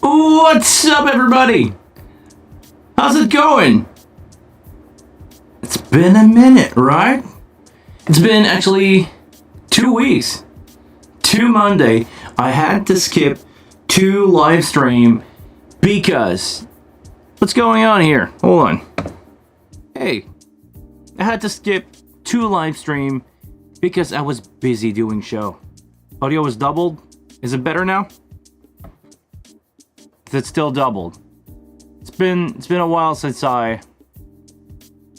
What's up, everybody? How's it going? It's been a minute, right? It's been actually 2 weeks. Monday, I had to skip 2 live stream because what's going on here? Hold on. Hey, I had to skip 2 live stream because I was busy doing show. Audio was doubled. Is it better now? It's still doubled. It's been a while since I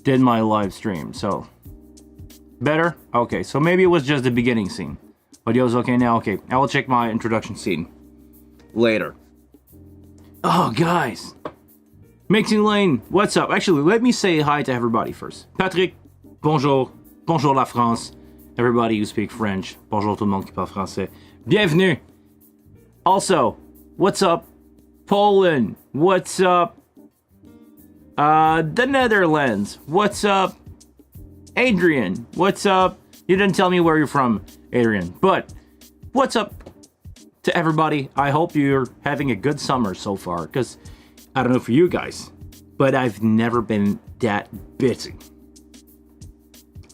did my live stream, so better? Okay, so maybe it was just the beginning scene. Audio's okay now? Okay, I will check my introduction scene later. Oh, guys. Mixing Lane, what's up? Actually, let me say hi to everybody first. Patrick, bonjour. Bonjour la France. Everybody who speak French. Bonjour tout le monde qui parle français. Bienvenue. Also, what's up? Poland, what's up? The Netherlands, what's up? Adrian, what's up? You didn't tell me where you're from, Adrian, but what's up to everybody? I hope you're having a good summer so far, because I don't know for you guys, but I've never been that busy.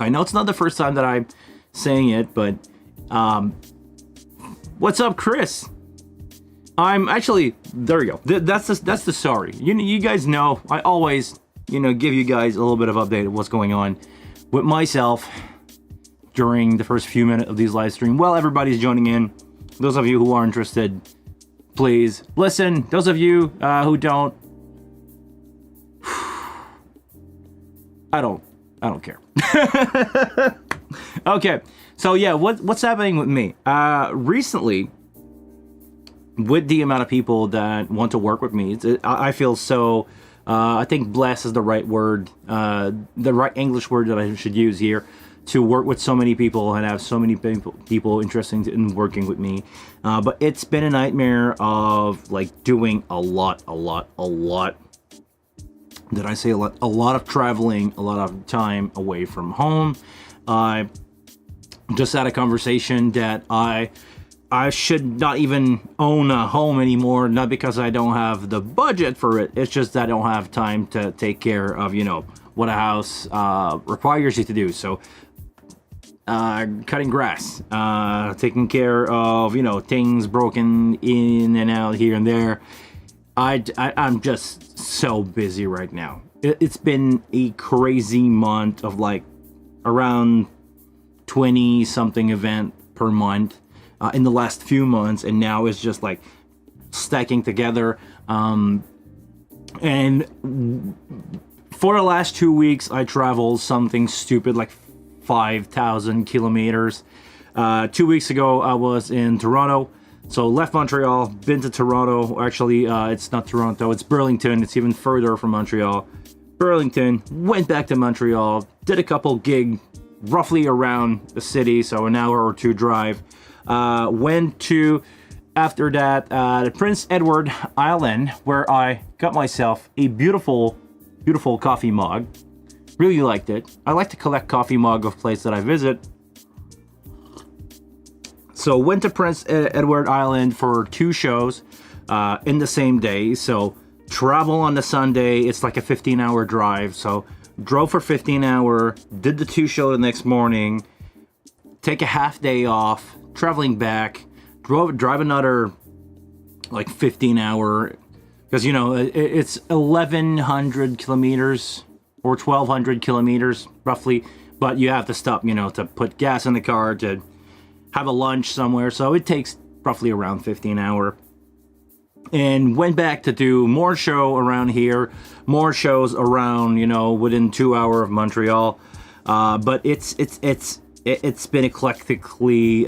I know it's not the first time that I'm saying it, but what's up, Chris? I'm actually, there we go. That's the story. You guys know, I always, give you guys a little bit of update of what's going on with myself during the first few minutes of these live stream. While everybody's joining in, those of you who are interested, please listen. Those of you who don't, I don't care. Okay, so yeah, what's happening with me? Recently, with the amount of people that want to work with me, I feel so, I think blessed is the right word, the right English word that I should use here, to work with so many people and have so many people interested in working with me. But it's been a nightmare of like doing a lot. Did I say a lot? A lot of traveling, a lot of time away from home. I just had a conversation that I should not even own a home anymore, not because I don't have the budget for it. It's just that I don't have time to take care of, what a house requires you to do. So, cutting grass, taking care of, things broken in and out here and there. I'm just so busy right now. It's been a crazy month of like around 20 something event per month. In the last few months, and now it's just like stacking together. And for the last 2 weeks, I traveled something stupid like 5,000 kilometers. 2 weeks ago, I was in Toronto. So left Montreal, been to Toronto. Actually, it's not Toronto, it's Burlington. It's even further from Montreal. Burlington, went back to Montreal, did a couple gig roughly around the city, so an hour or two drive. Went to, after that, the Prince Edward Island, where I got myself a beautiful coffee mug. Really liked it. I like to collect coffee mug of places that I visit. So went to Prince Edward Island for 2 shows in the same day. So travel on the Sunday, it's like a 15-hour drive. So drove for 15 hours, did the 2 shows the next morning, take a half day off, traveling back, drive another like 15 hour, because it's 1,100 kilometers or 1,200 kilometers roughly, but you have to stop to put gas in the car, to have a lunch somewhere, so it takes roughly around 15 hour. And went back to do more show around here, more shows around within 2 hours of Montreal, but it's been eclectically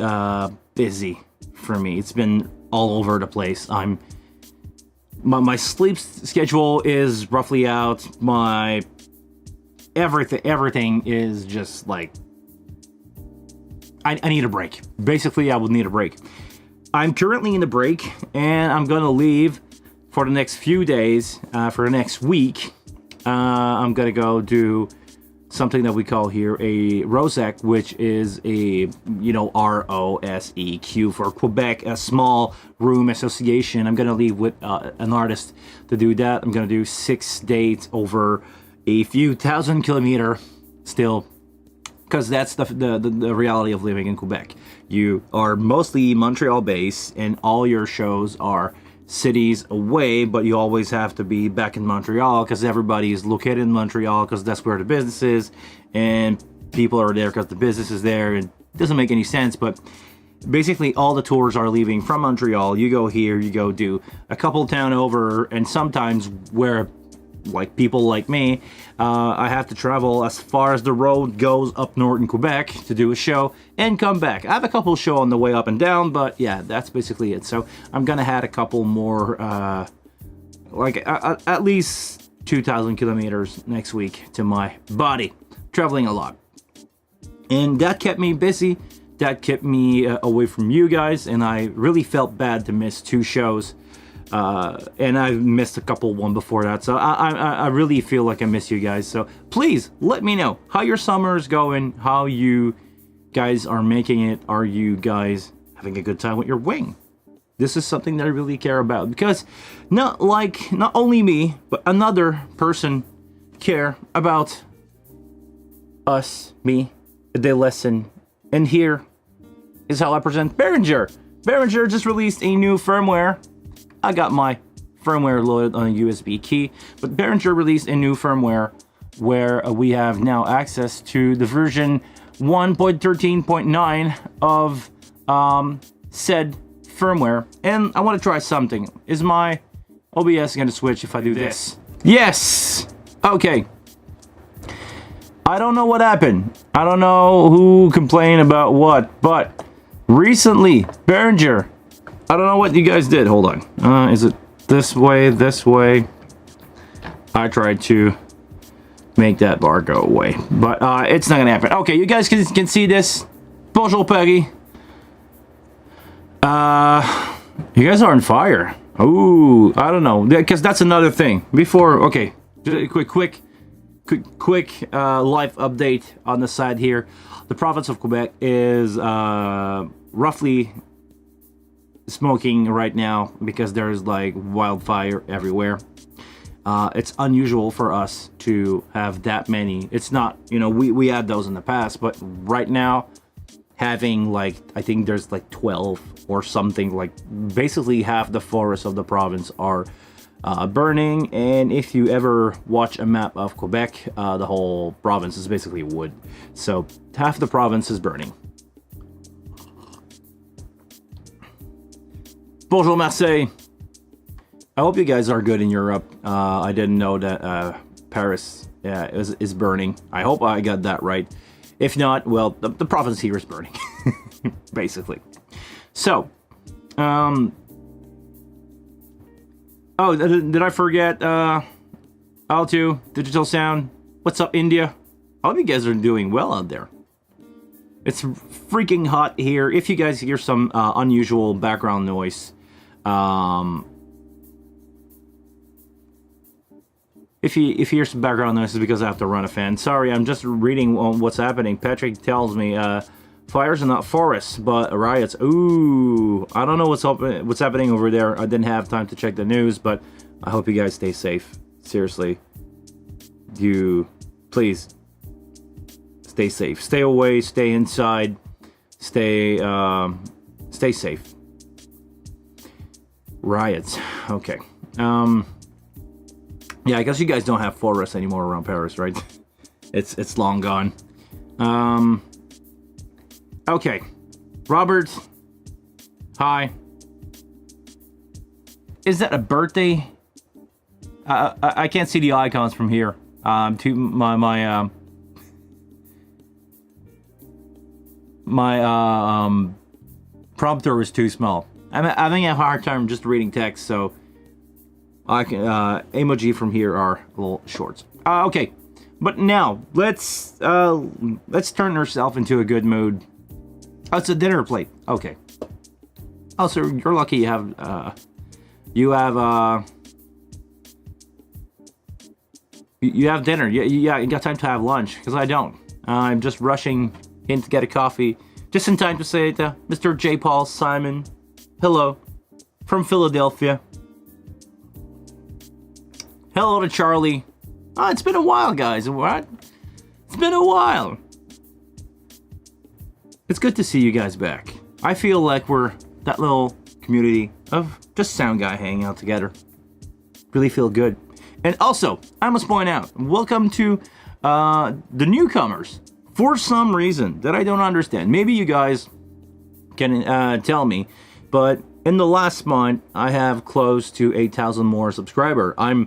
busy for me. It's been all over the place. My sleep schedule is roughly out. My everything is just like I need a break. Basically, I would need a break. I'm currently in the break, and I'm gonna leave for the next few days. For the next week, I'm gonna go do something that we call here a ROSEQ, which is a, ROSEQ for Quebec, a small room association. I'm going to leave with an artist to do that. I'm going to do 6 dates over a few thousand kilometer still, because that's the reality of living in Quebec. You are mostly Montreal based and all your shows are cities away, but you always have to be back in Montreal because everybody is located in Montreal because that's where the business is, and people are there because the business is there. And it doesn't make any sense, but basically all the tours are leaving from Montreal. You go here, you go do a couple town over, and sometimes where like people like me, I have to travel as far as the road goes up north in Quebec to do a show and come back. I have a couple show on the way up and down, but yeah, that's basically it. So I'm gonna add a couple more, at least 2,000 kilometers next week to my body. Traveling a lot, and that kept me busy. That kept me away from you guys, and I really felt bad to miss 2 shows. And I missed a couple one before that, so I really feel like I miss you guys. So please let me know how your summer is going, how you guys are making it. Are you guys having a good time with your wing? This is something that I really care about, because not only me, but another person care about us, me, they listen. And here is how I present Behringer. Behringer just released a new firmware. I got my firmware loaded on a USB key, but Behringer released a new firmware where we have now access to the version 1.13.9 of said firmware. And I want to try something. Is my OBS going to switch if I do this? Yes! Okay. I don't know what happened. I don't know who complained about what, but recently, Behringer, I don't know what you guys did. Hold on. Is it this way, this way? I tried to make that bar go away, but it's not going to happen. Okay, you guys can see this. Bonjour, Peggy. You guys are on fire. Ooh, I don't know. Because that's another thing. Before, okay, quick life update on the side here. The province of Quebec is roughly smoking right now because there's like wildfire everywhere. It's unusual for us to have that many. It's not, we had those in the past, but right now having like, I think there's like 12 or something, like basically half the forests of the province are burning. And if you ever watch a map of Quebec, the whole province is basically wood. So half the province is burning. Bonjour, Marseille. I hope you guys are good in Europe. I didn't know that Paris is burning. I hope I got that right. If not, well, the province here is burning, basically. So, oh, did I forget? Alto, Digital Sound. What's up, India? I hope you guys are doing well out there. It's freaking hot here. If you guys hear some unusual background noise, if you hear some background noise, it's because I have to run a fan. Sorry, I'm just reading on what's happening. Patrick tells me fires are not forests, but riots. Ooh, I don't know what's happening over there. I didn't have time to check the news, but I hope you guys stay safe. Seriously, please stay safe. Stay away. Stay inside. Stay safe. Riots. Okay. Yeah, I guess you guys don't have forests anymore around Paris, right? It's long gone. Okay. Robert. Hi. Is that a birthday? I can't see the icons from here. To my prompter is too small. I'm having a hard time just reading text, so I can emoji from here are a little short. Okay, but now let's turn ourselves into a good mood. Oh, it's a dinner plate. Okay. Oh, so you're lucky you have You have dinner. Yeah, you got time to have lunch, because I don't. I'm just rushing in to get a coffee, just in time to say to Mr. J. Paul Simon, hello, from Philadelphia. Hello to Charlie. Oh, it's been a while, guys. What? It's been a while. It's good to see you guys back. I feel like we're that little community of just sound guy hanging out together. Really feel good. And also, I must point out, welcome to the newcomers. For some reason that I don't understand. Maybe you guys can tell me, but in the last month, I have close to 8,000 more subscriber. I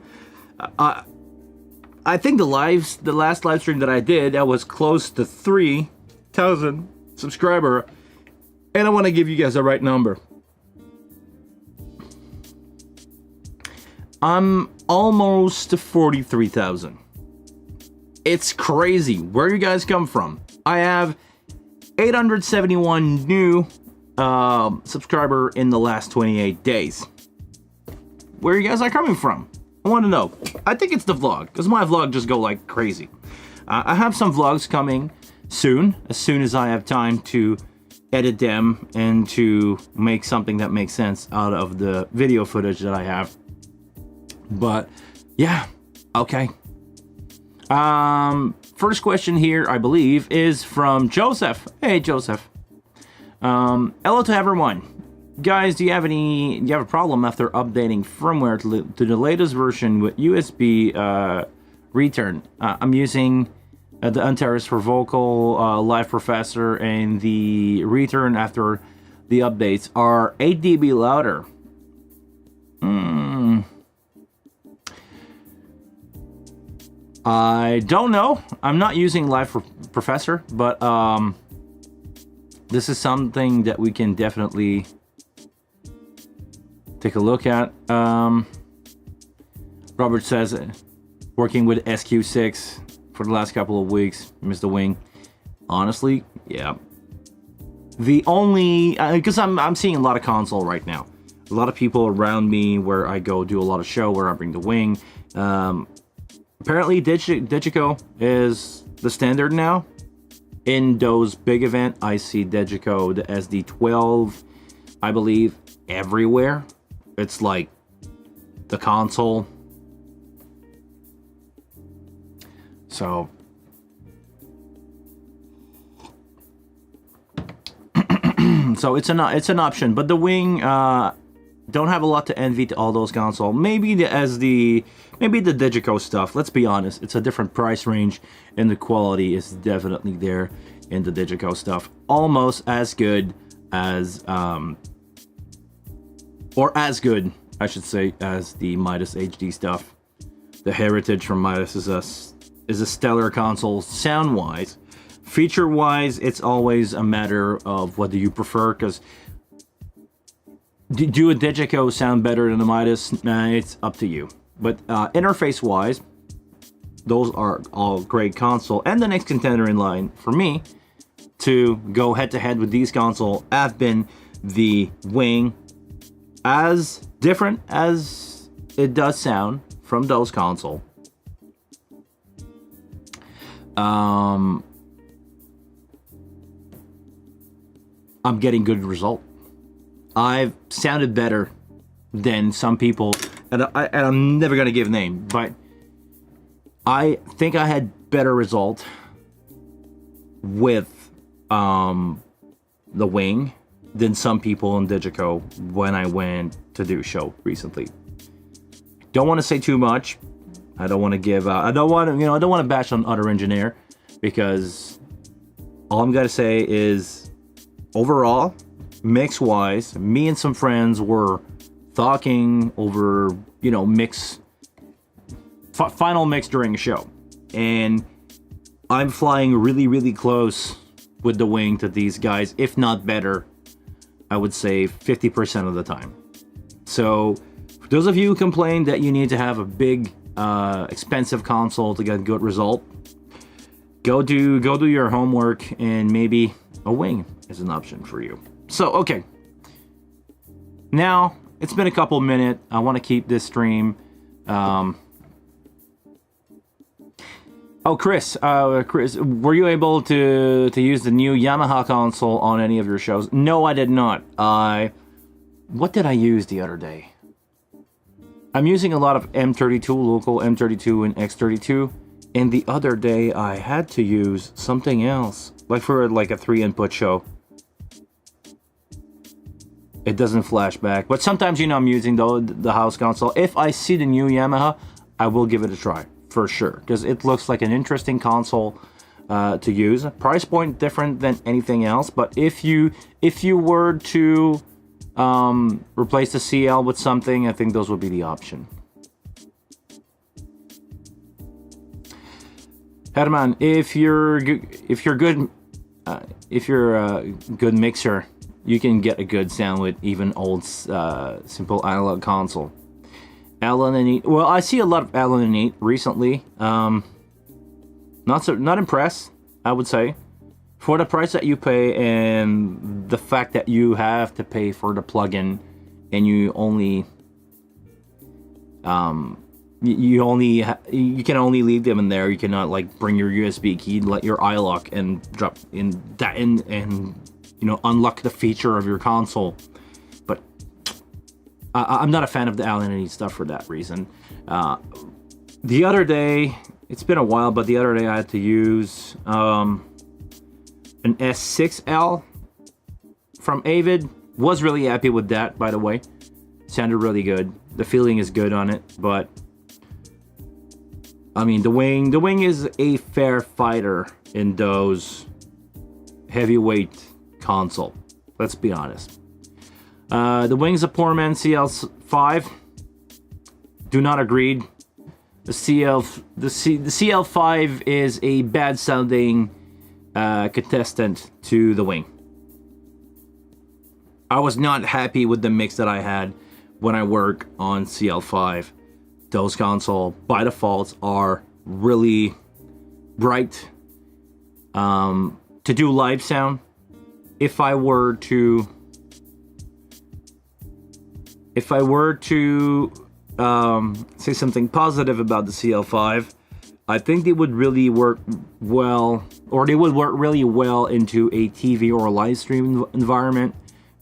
think the last live stream that I did, I was close to 3,000 subscriber, and I want to give you guys the right number. I'm almost to 43,000. It's crazy. Where you guys come from? I have 871 new subscriber in the last 28 days. Where you guys are coming from? I want to know. I think it's the vlog, because my vlog just go like crazy. I have some vlogs coming soon as I have time to edit them and to make something that makes sense out of the video footage that I have. But yeah, okay. First question here, I believe, is from Joseph. Hey, Joseph. Hello to everyone. Guys, do you have a problem after updating firmware to the latest version with USB return? I'm using the Antares for vocal live processor, and the return after the updates are 8 dB louder. I don't know. I'm not using Live Professor, but this is something that we can definitely take a look at. Robert says, working with SQ6 for the last couple of weeks, Mr. Wing. Honestly, yeah. The only, because I'm seeing a lot of console right now. A lot of people around me where I go do a lot of show where I bring the Wing. Apparently Digico is the standard now. In those big event, I see Digico, the SD12, I believe, everywhere. It's like the console. So so it's an option, but the Wing don't have a lot to envy to all those consoles. Maybe the Digico stuff. Let's be honest, it's a different price range, and the quality is definitely there in the Digico stuff. Almost as good as, or as good, I should say, as the Midas HD stuff. The heritage from Midas is a stellar console, sound-wise. Feature-wise, it's always a matter of what do you prefer, because do a Digico sound better than the Midas? It's up to you. But interface-wise, those are all great console. And the next contender in line for me to go head-to-head with these console have been the Wing. As different as it does sound from those console, I'm getting good result. I've sounded better than some people, and I'm never gonna give name, but I think I had better result with the Wing than some people in Digico when I went to do show recently. Don't want to say too much. I don't want to give. I don't want to bash on other engineer, because all I'm gonna say is overall, mix wise, me and some friends were talking over, final mix during a show, and I'm flying really, really close with the Wing to these guys, if not better. I would say 50% of the time. So for those of you who complain that you need to have a big, expensive console to get good result, go do your homework, and maybe a Wing is an option for you. So, okay. Now, it's been a couple minutes. I want to keep this stream Oh, Chris, were you able to use the new Yamaha console on any of your shows? No, I did not. What did I use the other day? I'm using a lot of M32, local M32 and X32, and the other day I had to use something else, like for like a 3-input show. It doesn't flash back, but sometimes I'm using the house console. If I see the new Yamaha, I will give it a try for sure, because it looks like an interesting console to use. Price point different than anything else, but if you were to replace the CL with something, I think those would be the option. Herman, if you're a good mixer, you can get a good sound with even old simple analog console. Allen and Eat. Well, I see a lot of Allen and Eat recently. Not impressed, I would say, for the price that you pay and the fact that you have to pay for the plugin, and you can only leave them in there. You cannot like bring your USB key, let your iLock, and drop in that and unlock the feature of your console. But I'm not a fan of the Allen and Eat stuff for that reason. The other day, it's been a while, but the other day I had to use an S6L from Avid. Was really happy with that, by the way. Sounded really good. The feeling is good on it, but I mean, the wing is a fair fighter in those heavyweight console. Let's be honest. The wing's a poor man CL5. Do not agree. The CL5 is a bad sounding contestant to the wing. I was not happy with the mix that I had when I work on CL5. Those console by default are really bright. To do live sound, if I were to say something positive about the CL5, I think they would really work well, or they would work really well into a TV or a live stream environment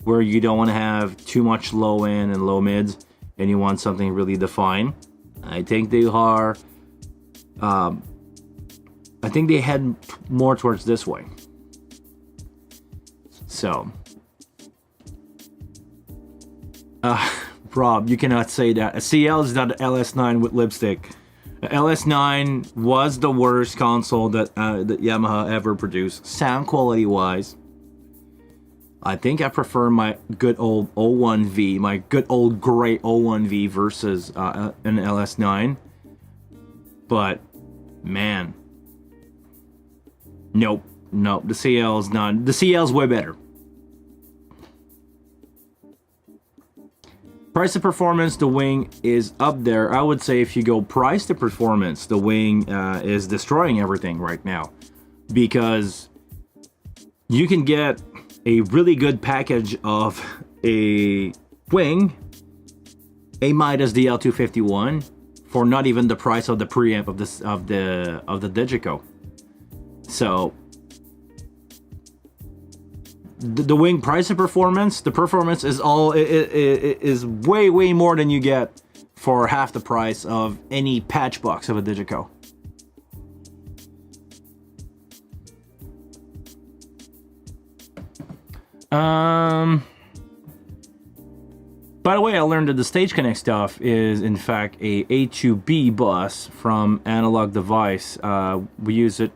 where you don't want to have too much low end and low mids, and you want something really defined. I think they are. I think they head more towards this way. So, Rob, you cannot say that. A CL is not an LS9 with lipstick. A LS9 was the worst console that Yamaha ever produced, sound quality wise. I think I prefer my good old 01V, my good old great 01V versus an LS9. But, man. Nope. The CL's not. The CL's way better. Price to performance, the wing is up there. I would say if you go price to performance, the wing is destroying everything right now. Because you can get a really good package of a wing, a Midas DL251, for not even the price of the preamp of the Digico. So the wing price and performance, the performance is is way more than you get for half the price of any patch box of a Digico. By the way, I learned that the Stage Connect stuff is in fact a A2B bus from Analog Device. We use it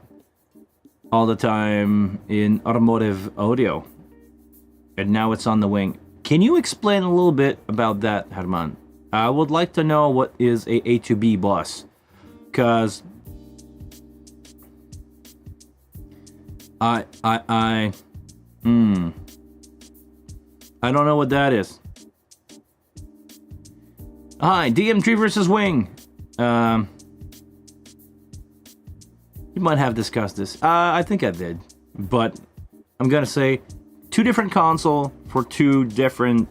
all the time in automotive audio, and now it's on the wing. Can you explain a little bit about that, Herman? I would like to know what is a A2B bus, because I don't know what that is. Hi, DM3 versus Wing. You might have discussed this. I think I did. But I'm gonna say 2 different console for 2 different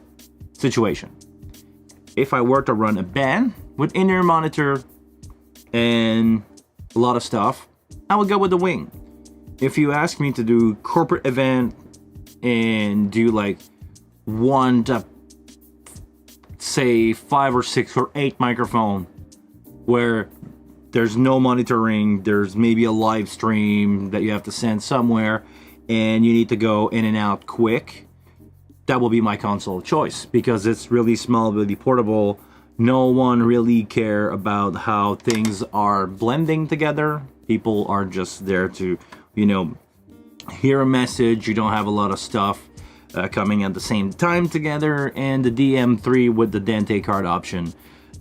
situations. If I were to run a band with in-ear monitor and a lot of stuff, I would go with the wing. If you ask me to do corporate event and do like one to say 5 or 6 or 8 microphone where there's no monitoring, there's maybe a live stream that you have to send somewhere and you need to go in and out quick, that will be my console of choice because it's really small, really portable. No one really care about how things are blending together. People are just there to, hear a message. You don't have a lot of stuff coming at the same time together. And the DM3 with the Dante card option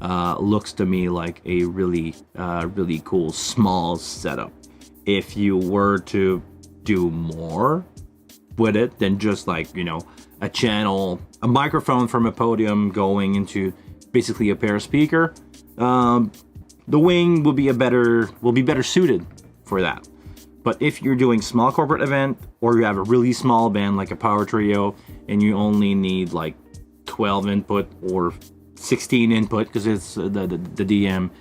looks to me like a really, really cool small setup. If you were to do more with it than just like, a channel, a microphone from a podium going into basically a pair of speaker, the wing will be better suited for that. But if you're doing small corporate event or you have a really small band like a power trio and you only need like 12 input or 16 input because it's the DM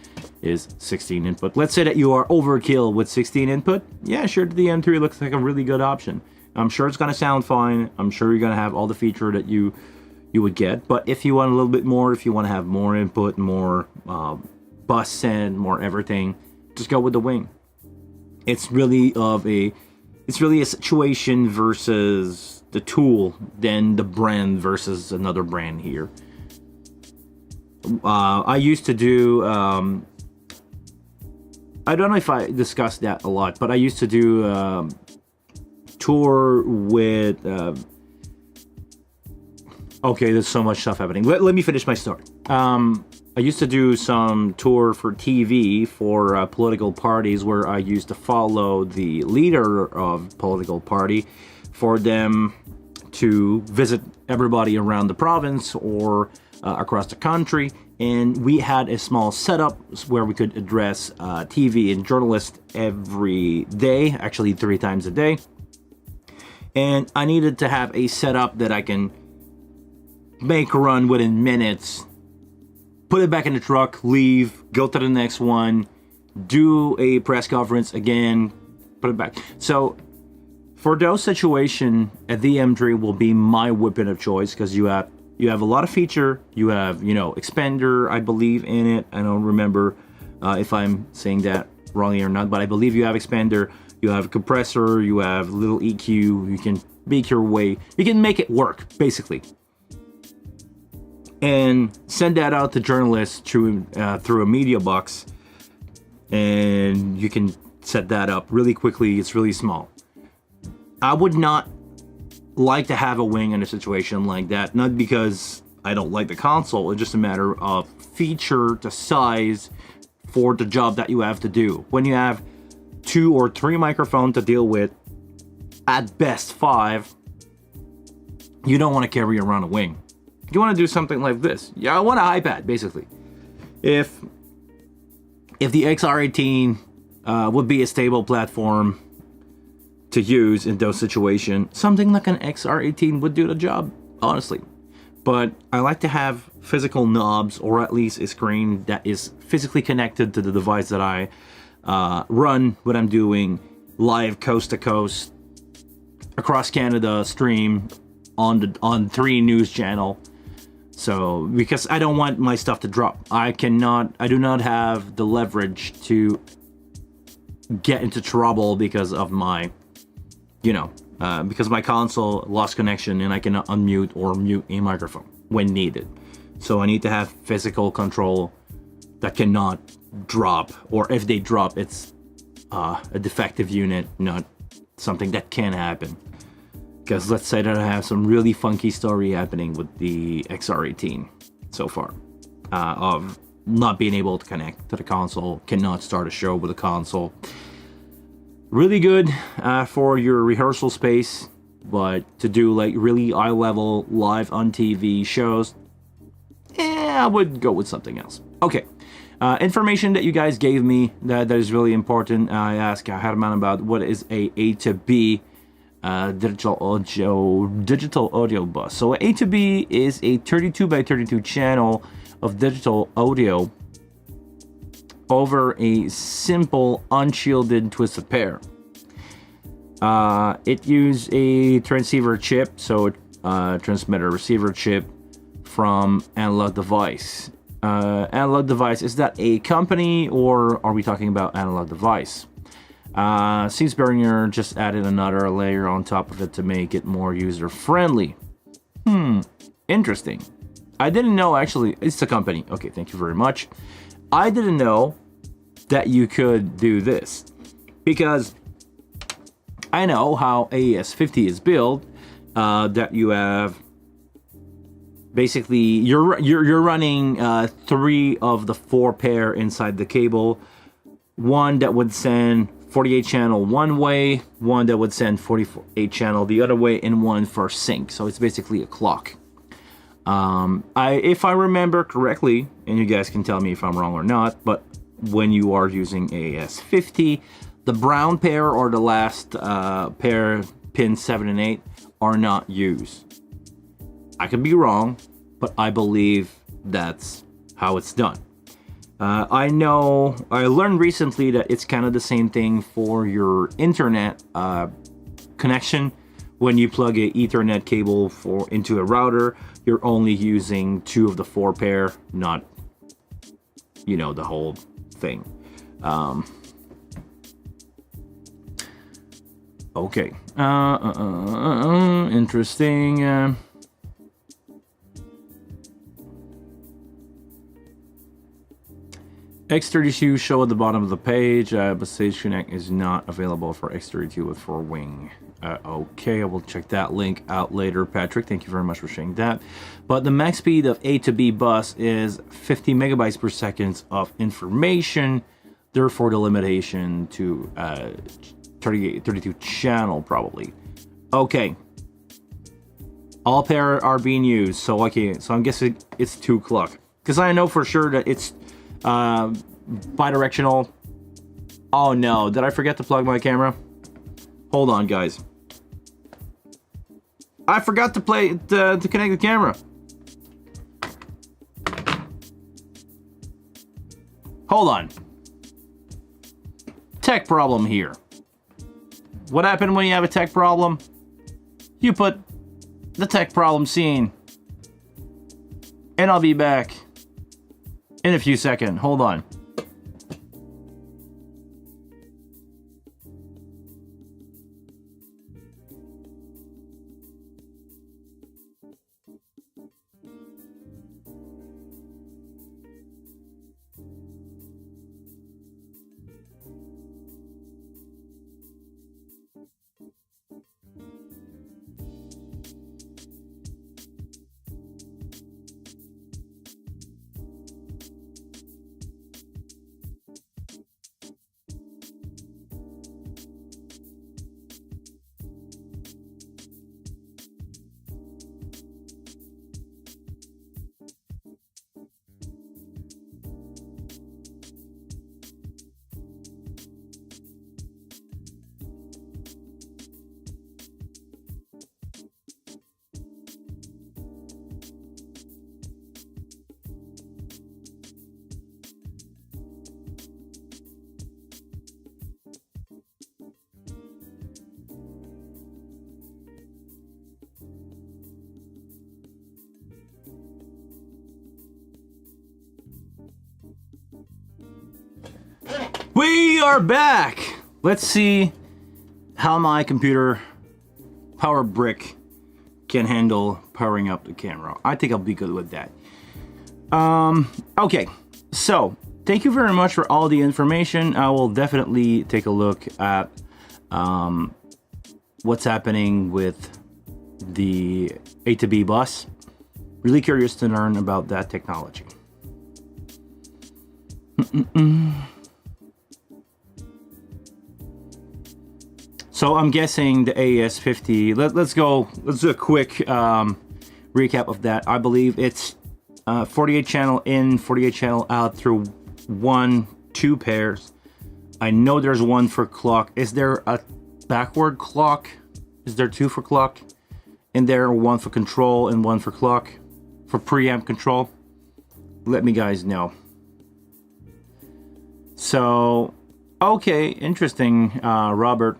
is 16 input. Let's say that you are overkill with 16 input. Yeah, sure, the DM3 looks like a really good option. I'm sure it's going to sound fine. I'm sure you're going to have all the feature that you would get. But if you want a little bit more, if you want to have more input, more bus send, more everything, just go with the wing. It's really a situation versus the tool than the brand versus another brand here. I used to do, I don't know if I discussed that a lot, but I used to do tour with, okay, there's so much stuff happening. Let me finish my story. I used to do some tour for TV for political parties where I used to follow the leader of political party for them to visit everybody around the province or across the country. And we had a small setup where we could address TV and journalists every day, actually 3 times a day. And I needed to have a setup that I can make a run within minutes, put it back in the truck, leave, go to the next one, do a press conference again, put it back. So for those situations, a DM3 will be my weapon of choice because you have a lot of feature. You have, expander, I believe, in it. I don't remember if I'm saying that wrongly or not, but I believe you have expander. You have a compressor, you have a little EQ, you can make your way, you can make it work, basically. And send that out to journalists through a media box, and you can set that up really quickly. It's really small. I would not like to have a wing in a situation like that, not because I don't like the console, it's just a matter of feature, the size for the job that you have to do. When you have 2 or 3 microphones to deal with, at best 5, you don't want to carry around a wing. You want to do something like this. Yeah, I want an iPad, basically. If the XR18 would be a stable platform to use in those situations, something like an XR18 would do the job, honestly. But I like to have physical knobs, or at least a screen that is physically connected to the device that I run when I'm doing live coast to coast across Canada stream on 3 news channel. So, because I don't want my stuff to drop. I do not have the leverage to get into trouble because of my, because my console lost connection and I cannot unmute or mute a microphone when needed. So I need to have physical control that cannot drop, or if they drop, it's a defective unit, not something that can happen. Because let's say that I have some really funky story happening with the XR18 so far, of not being able to connect to the console, cannot start a show with a console. Really good for your rehearsal space, but to do like really high level live on TV shows, I would go with something else. Okay, information that you guys gave me that is really important. I asked Herman about what is A to B digital audio bus. So A to B is a 32 by 32 channel of digital audio over a simple unshielded twisted pair. It used a transceiver chip, so transmitter receiver chip from Analog Device. Analog Device, is that a company or are we talking about Analog Device? Seems Bernier just added another layer on top of it to make it more user friendly. Interesting. I didn't know, actually. It's a company. Okay, thank you very much. I didn't know that you could do this, because I know how AES-50 is built, that you have basically you're running 3 of the 4 pair inside the cable, one that would send 48 channel one way, one that would send 48 channel the other way, and one for sync. So it's basically a clock. If I remember correctly, and you guys can tell me if I'm wrong or not, but when you are using AES-50, the brown pair or the last pair, pins 7 and 8, are not used. I could be wrong, but I believe that's how it's done. I know, I learned recently that it's kind of the same thing for your internet connection. When you plug a Ethernet cable into a router, you're only using 2 of the 4 pair, not, you know, the whole thing. Okay. Interesting. X32 show at the bottom of the page, but Sage Connect is not available for X32 with 4-wing. Okay, I will check that link out later, Patrick. Thank you very much for sharing that. But the max speed of A to B bus is 50 megabytes per second of information. Therefore, the limitation to 32 channel probably. Okay. All pair are being used. So okay, so I'm guessing it's 2 o'clock. Because I know for sure that it's bidirectional. Oh no, did I forget to plug my camera? Hold on, guys. I forgot to connect the camera. Hold on. Tech problem here. What happened when you have a tech problem? You put the tech problem scene. And I'll be back in a few seconds. Hold on. We are back. Let's see how my computer power brick can handle powering up the camera. I think I'll be good with that. Okay, so thank you very much for all the information. I will definitely take a look at what's happening with the A to B bus. Really curious to learn about that technology. So I'm guessing the AES-50, let's do a quick recap of that. I believe it's 48 channel in, 48 channel out through 2 pairs. I know there's one for clock. Is there a backward clock? Is there 2 for clock? And there are 1 for control and 1 for clock, for preamp control? Let me guys know. So, okay, interesting, Robert.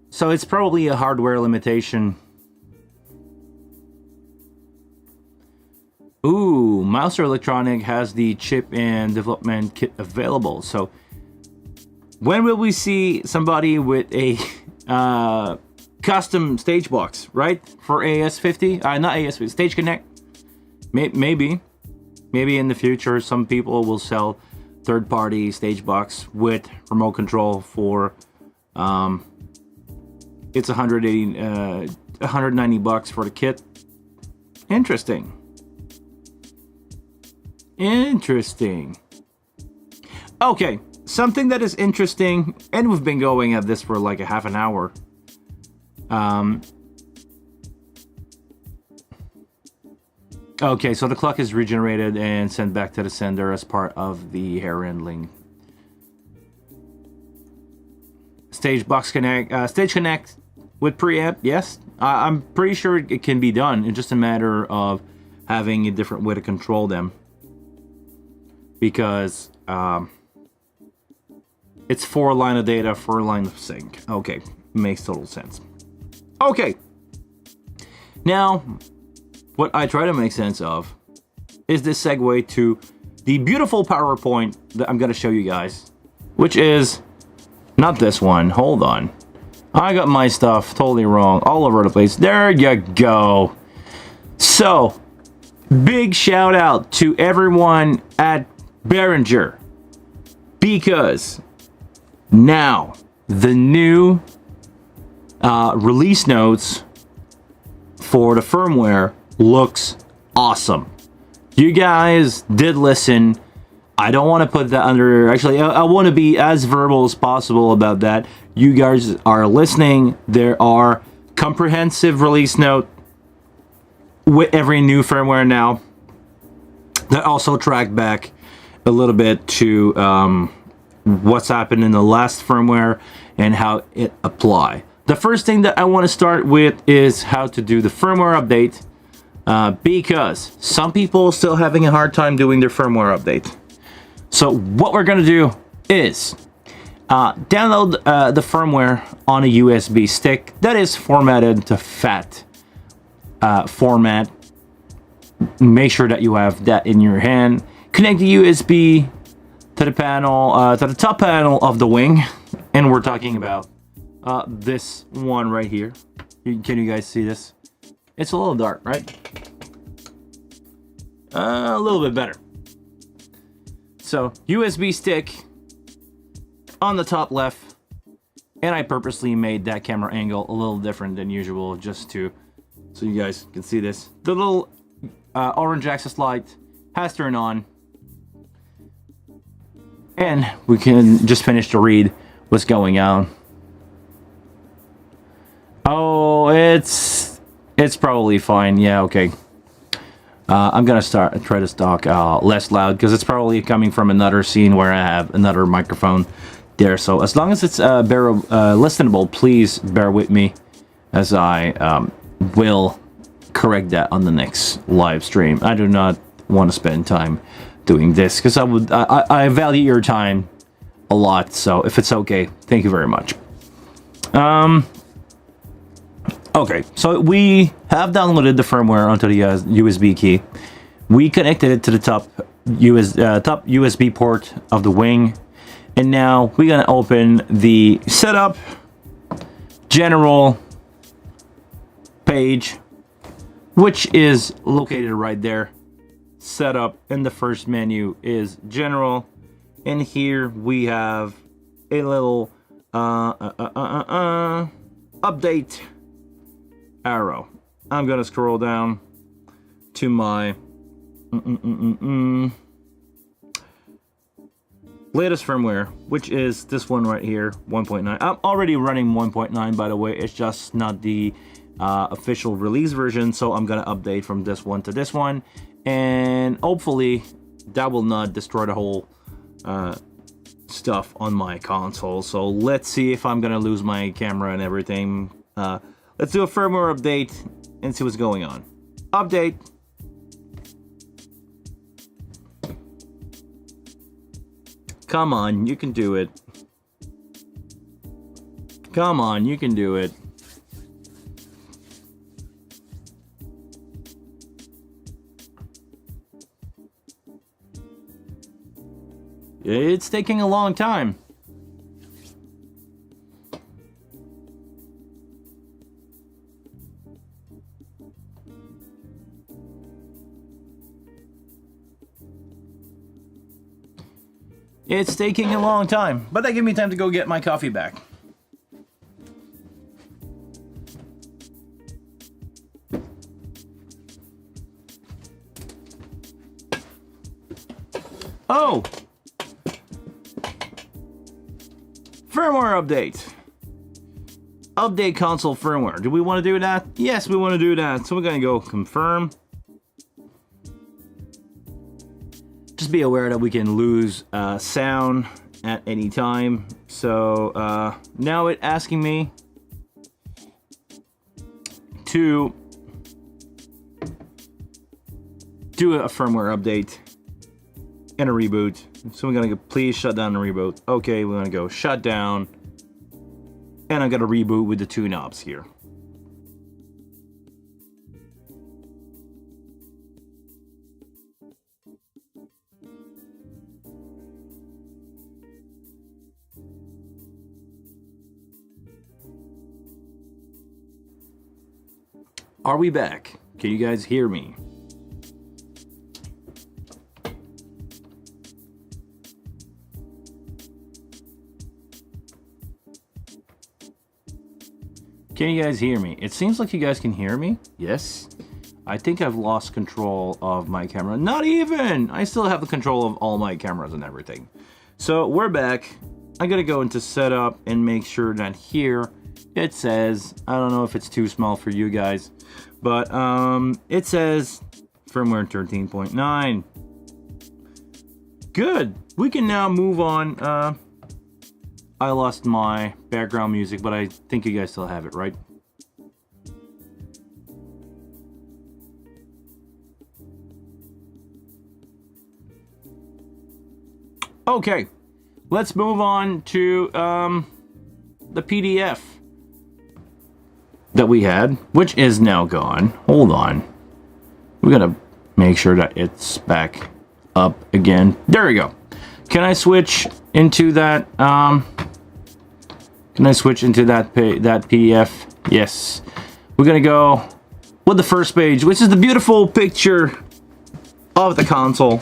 So it's probably a hardware limitation. Ooh, Mouser Electronic has the chip and development kit available. So when will we see somebody with a custom stage box, right? For AS50? Not AS50, Stage Connect? Maybe in the future, some people will sell third-party stage box with remote control for it's 190 bucks for the kit. Interesting. Okay, something that is interesting, and we've been going at this for like a half an hour. Okay, so the clock is regenerated and sent back to the sender as part of the hair handling. Stage Connect with preamp, yes. I'm pretty sure it can be done. It's just a matter of having a different way to control them. Because it's 4 line of data, 4 line of sync. Okay, makes total sense. Okay, now what I try to make sense of is this segue to the beautiful PowerPoint that I'm gonna show you guys, which is not this one. Hold on, I got my stuff totally wrong all over the place. There you go. So big shout out to everyone at Behringer, because now the new release notes for the firmware looks awesome. You guys did listen. I don't want to put that under, actually I want to be as verbal as possible about that. You guys are listening. There are comprehensive release note with every new firmware now that also track back a little bit to what's happened in the last firmware and how it apply. The first thing that I want to start with is how to do the firmware update, because some people are still having a hard time doing their firmware update. So what we're going to do is download the firmware on a USB stick that is formatted to FAT format. Make sure that you have that in your hand. Connect the USB to the panel, to the top panel of the wing, and we're talking about this one right here. Can you guys see this? It's a little dark, right? A little bit better. So USB stick on the top left, and I purposely made that camera angle a little different than usual just to so you guys can see this. The little orange access light has turned on, and we can just finish to read what's going on. Oh, it's probably fine. Yeah, okay. I'm gonna try to talk less loud because it's probably coming from another scene where I have another microphone there. So as long as it's listenable, please bear with me as I will correct that on the next live stream. I do not want to spend time doing this because I value your time a lot. So if it's okay, thank you very much. Okay, so we have downloaded the firmware onto the USB key. We connected it to the top USB port of the wing, and now we're gonna open the setup general page, which is located right there. Setup in the first menu is general, and here we have a little update arrow. I'm gonna scroll down to my latest firmware, which is this one right here, 1.9. I'm already running 1.9, by the way. It's just not the official release version, so I'm gonna update from this one to this one, and hopefully that will not destroy the whole stuff on my console. So let's see if I'm gonna lose my camera and everything. Let's do a firmware update and see what's going on. Update. Come on, you can do it. Come on, you can do it. It's taking a long time. It's taking a long time, but that gave me time to go get my coffee back. Oh! Firmware update. Update console firmware. Do we want to do that? Yes, we want to do that. So we're going to go confirm. Just be aware that we can lose sound at any time. So now it's asking me to do a firmware update and a reboot. So we're gonna go, please shut down and reboot. Okay, we're gonna go shut down, and I'm gonna reboot with the two knobs here. Are we back? Can you guys hear me? Can you guys hear me? It seems like you guys can hear me. Yes. I think I've lost control of my camera. Not even! I still have the control of all my cameras and everything. So we're back. I'm gonna go into setup and make sure that here it says, I don't know if it's too small for you guys, but it says firmware 13.9. Good. We can now move on. I lost my background music, but I think you guys still have it, right? Okay, let's move on to the PDF that we had, which is now gone. Hold on. We're gonna make sure that it's back up again. There we go. Can I switch into that? Can I switch into that PDF? Yes. We're gonna go with the first page, which is the beautiful picture of the console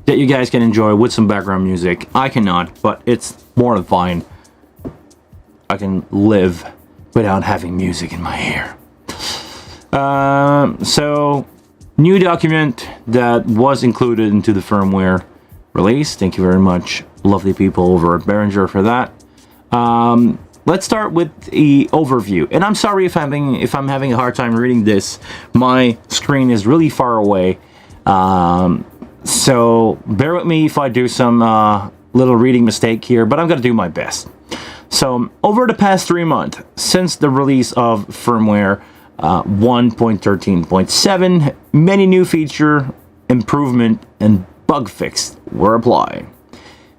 that you guys can enjoy with some background music. I cannot, but it's more than fine. I can live without having music in my ear. So, new document that was included into the firmware release. Thank you very much, lovely people over at Behringer, for that. Let's start with the overview. And I'm sorry if I'm having a hard time reading this. My screen is really far away. So bear with me if I do some little reading mistake here, but I'm gonna do my best. So over the past 3 months, since the release of firmware 1.13.7, many new feature, improvement, and bug fix were applied.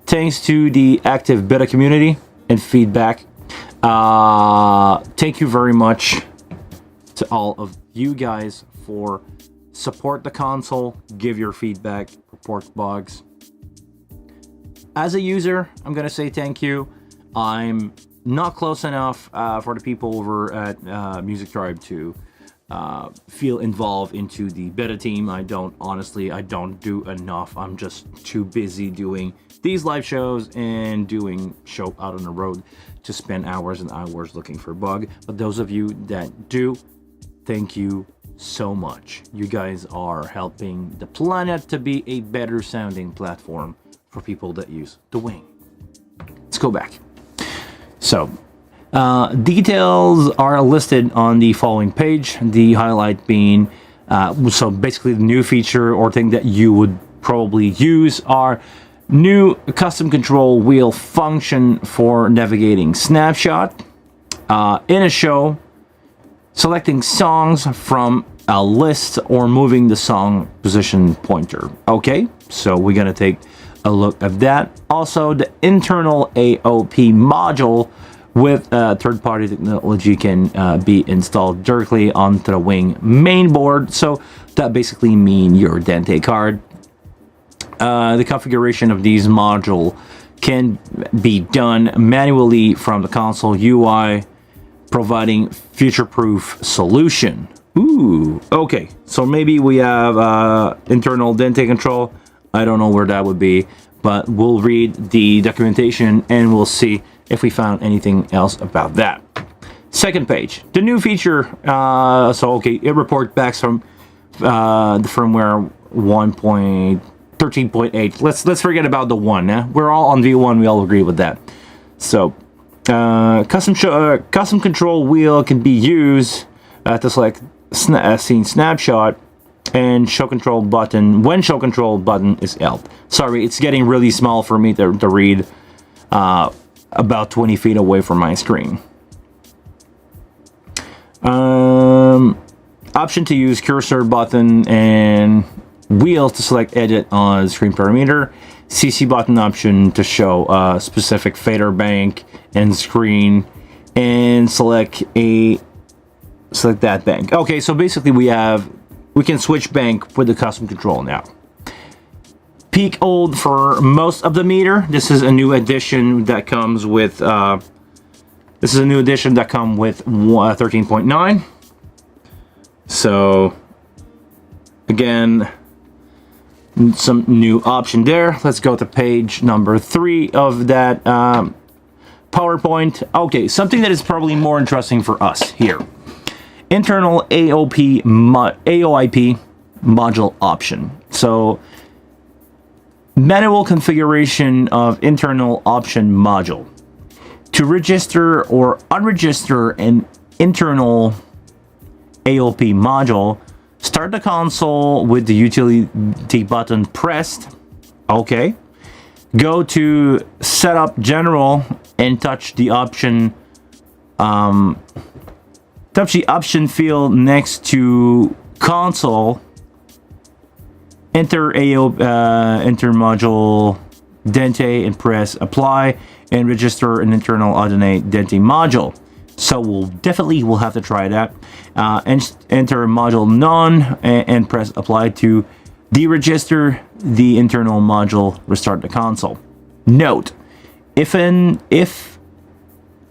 Thanks to the active beta community and feedback, thank you very much to all of you guys for support the console, give your feedback, report bugs. As a user, I'm gonna say thank you. I'm not close enough for the people over at Music Tribe to feel involved into the beta team. I don't do enough. I'm just too busy doing these live shows and doing show out on the road to spend hours and hours looking for bug. But those of you that do, thank you so much. You guys are helping the planet to be a better sounding platform for people that use the wing. Let's go back. So details are listed on the following page, the highlight being so basically the new feature or thing that you would probably use are new custom control wheel function for navigating snapshot in a show, selecting songs from a list, or moving the song position pointer. Okay, so we're gonna take a look at that. Also, the internal AOP module with third-party technology can be installed directly onto the Wing mainboard. So that basically means your Dente card. The configuration of these modules can be done manually from the console UI, providing future-proof solution. Ooh, okay. So maybe we have internal Dente control. I don't know where that would be, but we'll read the documentation and we'll see if we found anything else about that. Second page, the new feature. So okay, it reports back from the firmware 1.13.8. Let's forget about the 1. We're all on V1. We all agree with that. So custom control wheel can be used to select scene snapshot and show control button when show control button is held. Sorry, it's getting really small for me to read about 20 feet away from my screen. Option to use cursor button and wheels to select edit on screen parameter. CC button option to show a specific fader bank and screen, and select that bank. Okay, so basically we can switch bank with the custom control now. Peak old for most of the meter. This is a new addition that comes with 13.9. So again, some new option there. Let's go to page number 3 of that PowerPoint. Okay, something that is probably more interesting for us here. Internal AOIP module option. So manual configuration of internal option module. To register or unregister an internal AOP module, start the console with the utility button pressed. Okay. Go to Setup General and touch the option field next to console. Enter module Dente and press apply and register an internal alternate Dente module. So we'll have to try that. And enter module none and press apply to deregister the internal module, restart the console. Note, if an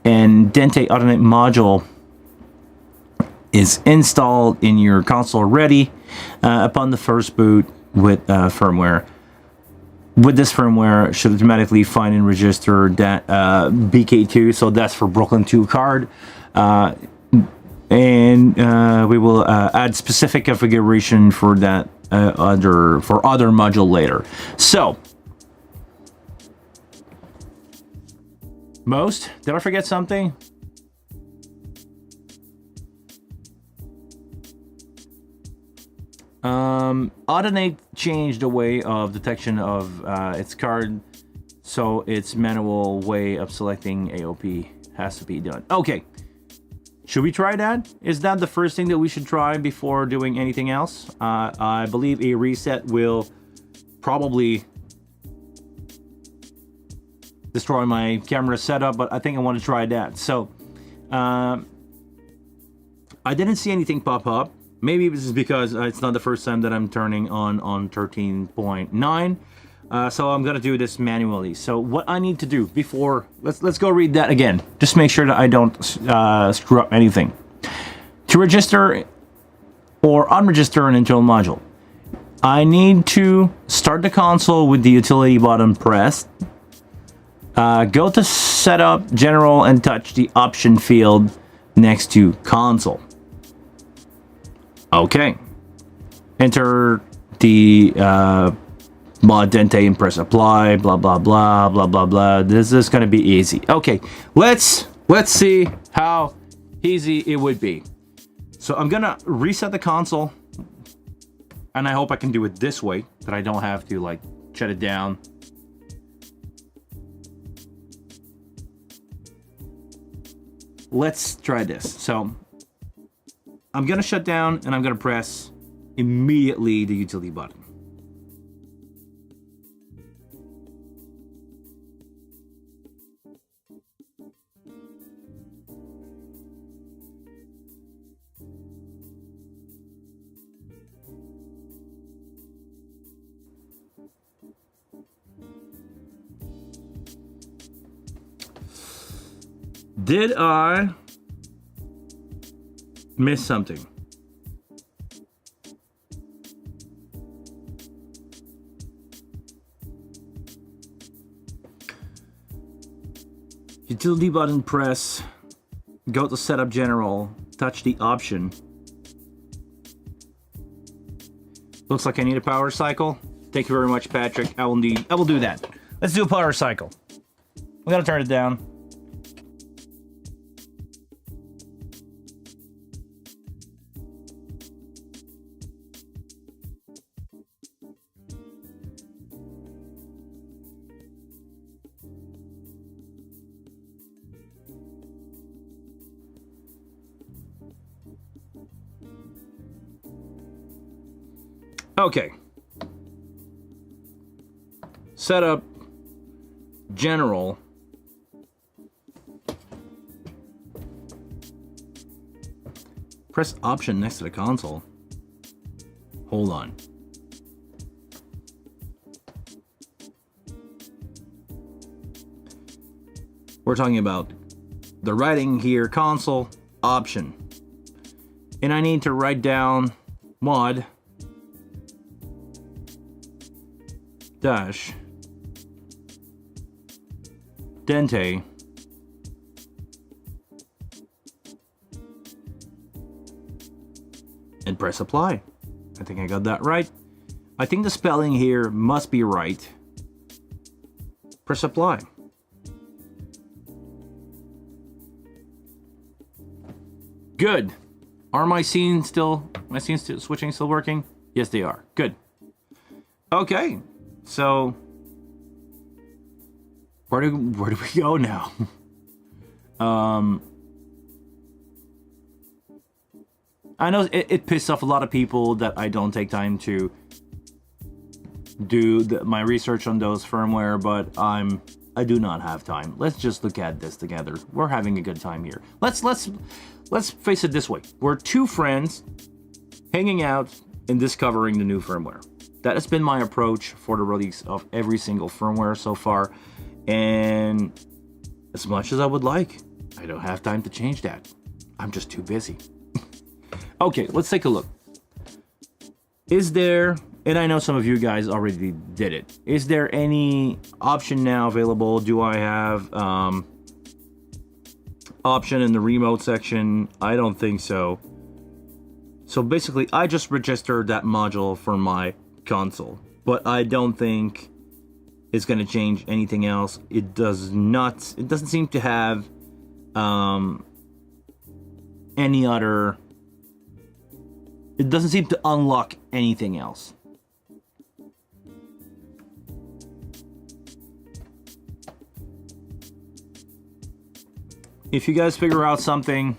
Dente alternate module is installed in your console already, upon the first boot with firmware, with this firmware should automatically find and register that BK2, so that's for Brooklyn 2 card, and we will add specific configuration for that other module later. So did I forget something? Alternate changed the way of detection of its card, so its manual way of selecting AOP has to be done. Okay, should we try that? Is that the first thing that we should try before doing anything else? I believe a reset will probably destroy my camera setup, but I think I want to try that. So I didn't see anything pop up. Maybe this is because it's not the first time that I'm turning on 13.9. So I'm gonna do this manually. So what I need to do before, let's go read that again. Just make sure that I don't screw up anything. To register or unregister an internal module, I need to start the console with the utility button pressed. Go to Setup General and touch the option field next to console. Okay. Enter the mod Dente and press apply. Blah blah blah blah blah blah. This is gonna be easy. Okay, let's see how easy it would be. So I'm gonna reset the console, and I hope I can do it this way, that I don't have to like shut it down. Let's try this. So I'm gonna shut down and I'm gonna press immediately the utility button. Did I miss something? Utility button press, go to setup general, touch the option. Looks like I need a power cycle. Thank you very much, Patrick. I will do that. Let's do a power cycle. We gotta turn it down. Okay. Setup general. Press option next to the console. Hold on. We're talking about the writing here, console option. And I need to write down mod dash dente and press apply. I think I got that right. I think the spelling here must be right. Press apply. Good. Are my scenes still switching, still working? Yes, they are. Good. Okay. So where do we go now? I know it pisses off a lot of people that I don't take time to do my research on those firmware, but I do not have time. Let's just look at this together. We're having a good time here. Let's face it this way. We're two friends hanging out and discovering the new firmware. That has been my approach for the release of every single firmware so far. And as much as I would like, I don't have time to change that. I'm just too busy. Okay, let's take a look. Is there, and I know some of you guys already did it, is there any option now available? Do I have option in the remote section? I don't think so. So basically, I just registered that module for my console, but I don't think it's going to change anything else. It doesn't seem to have any other, it doesn't seem to unlock anything else. If you guys figure out something,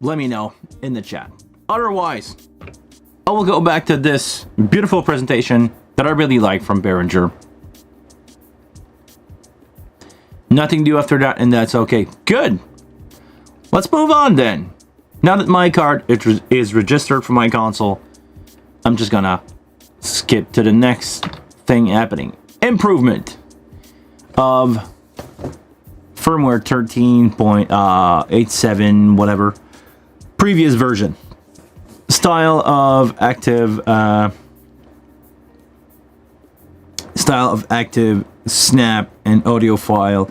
let me know in the chat. Otherwise, I will go back to this beautiful presentation that I really like from Behringer. Nothing to do after that, and that's okay. Good. Let's move on then. Now that my card is registered for my console, I'm just gonna skip to the next thing happening. Improvement of firmware 13.87 whatever. Previous version. Style of active snap and audio file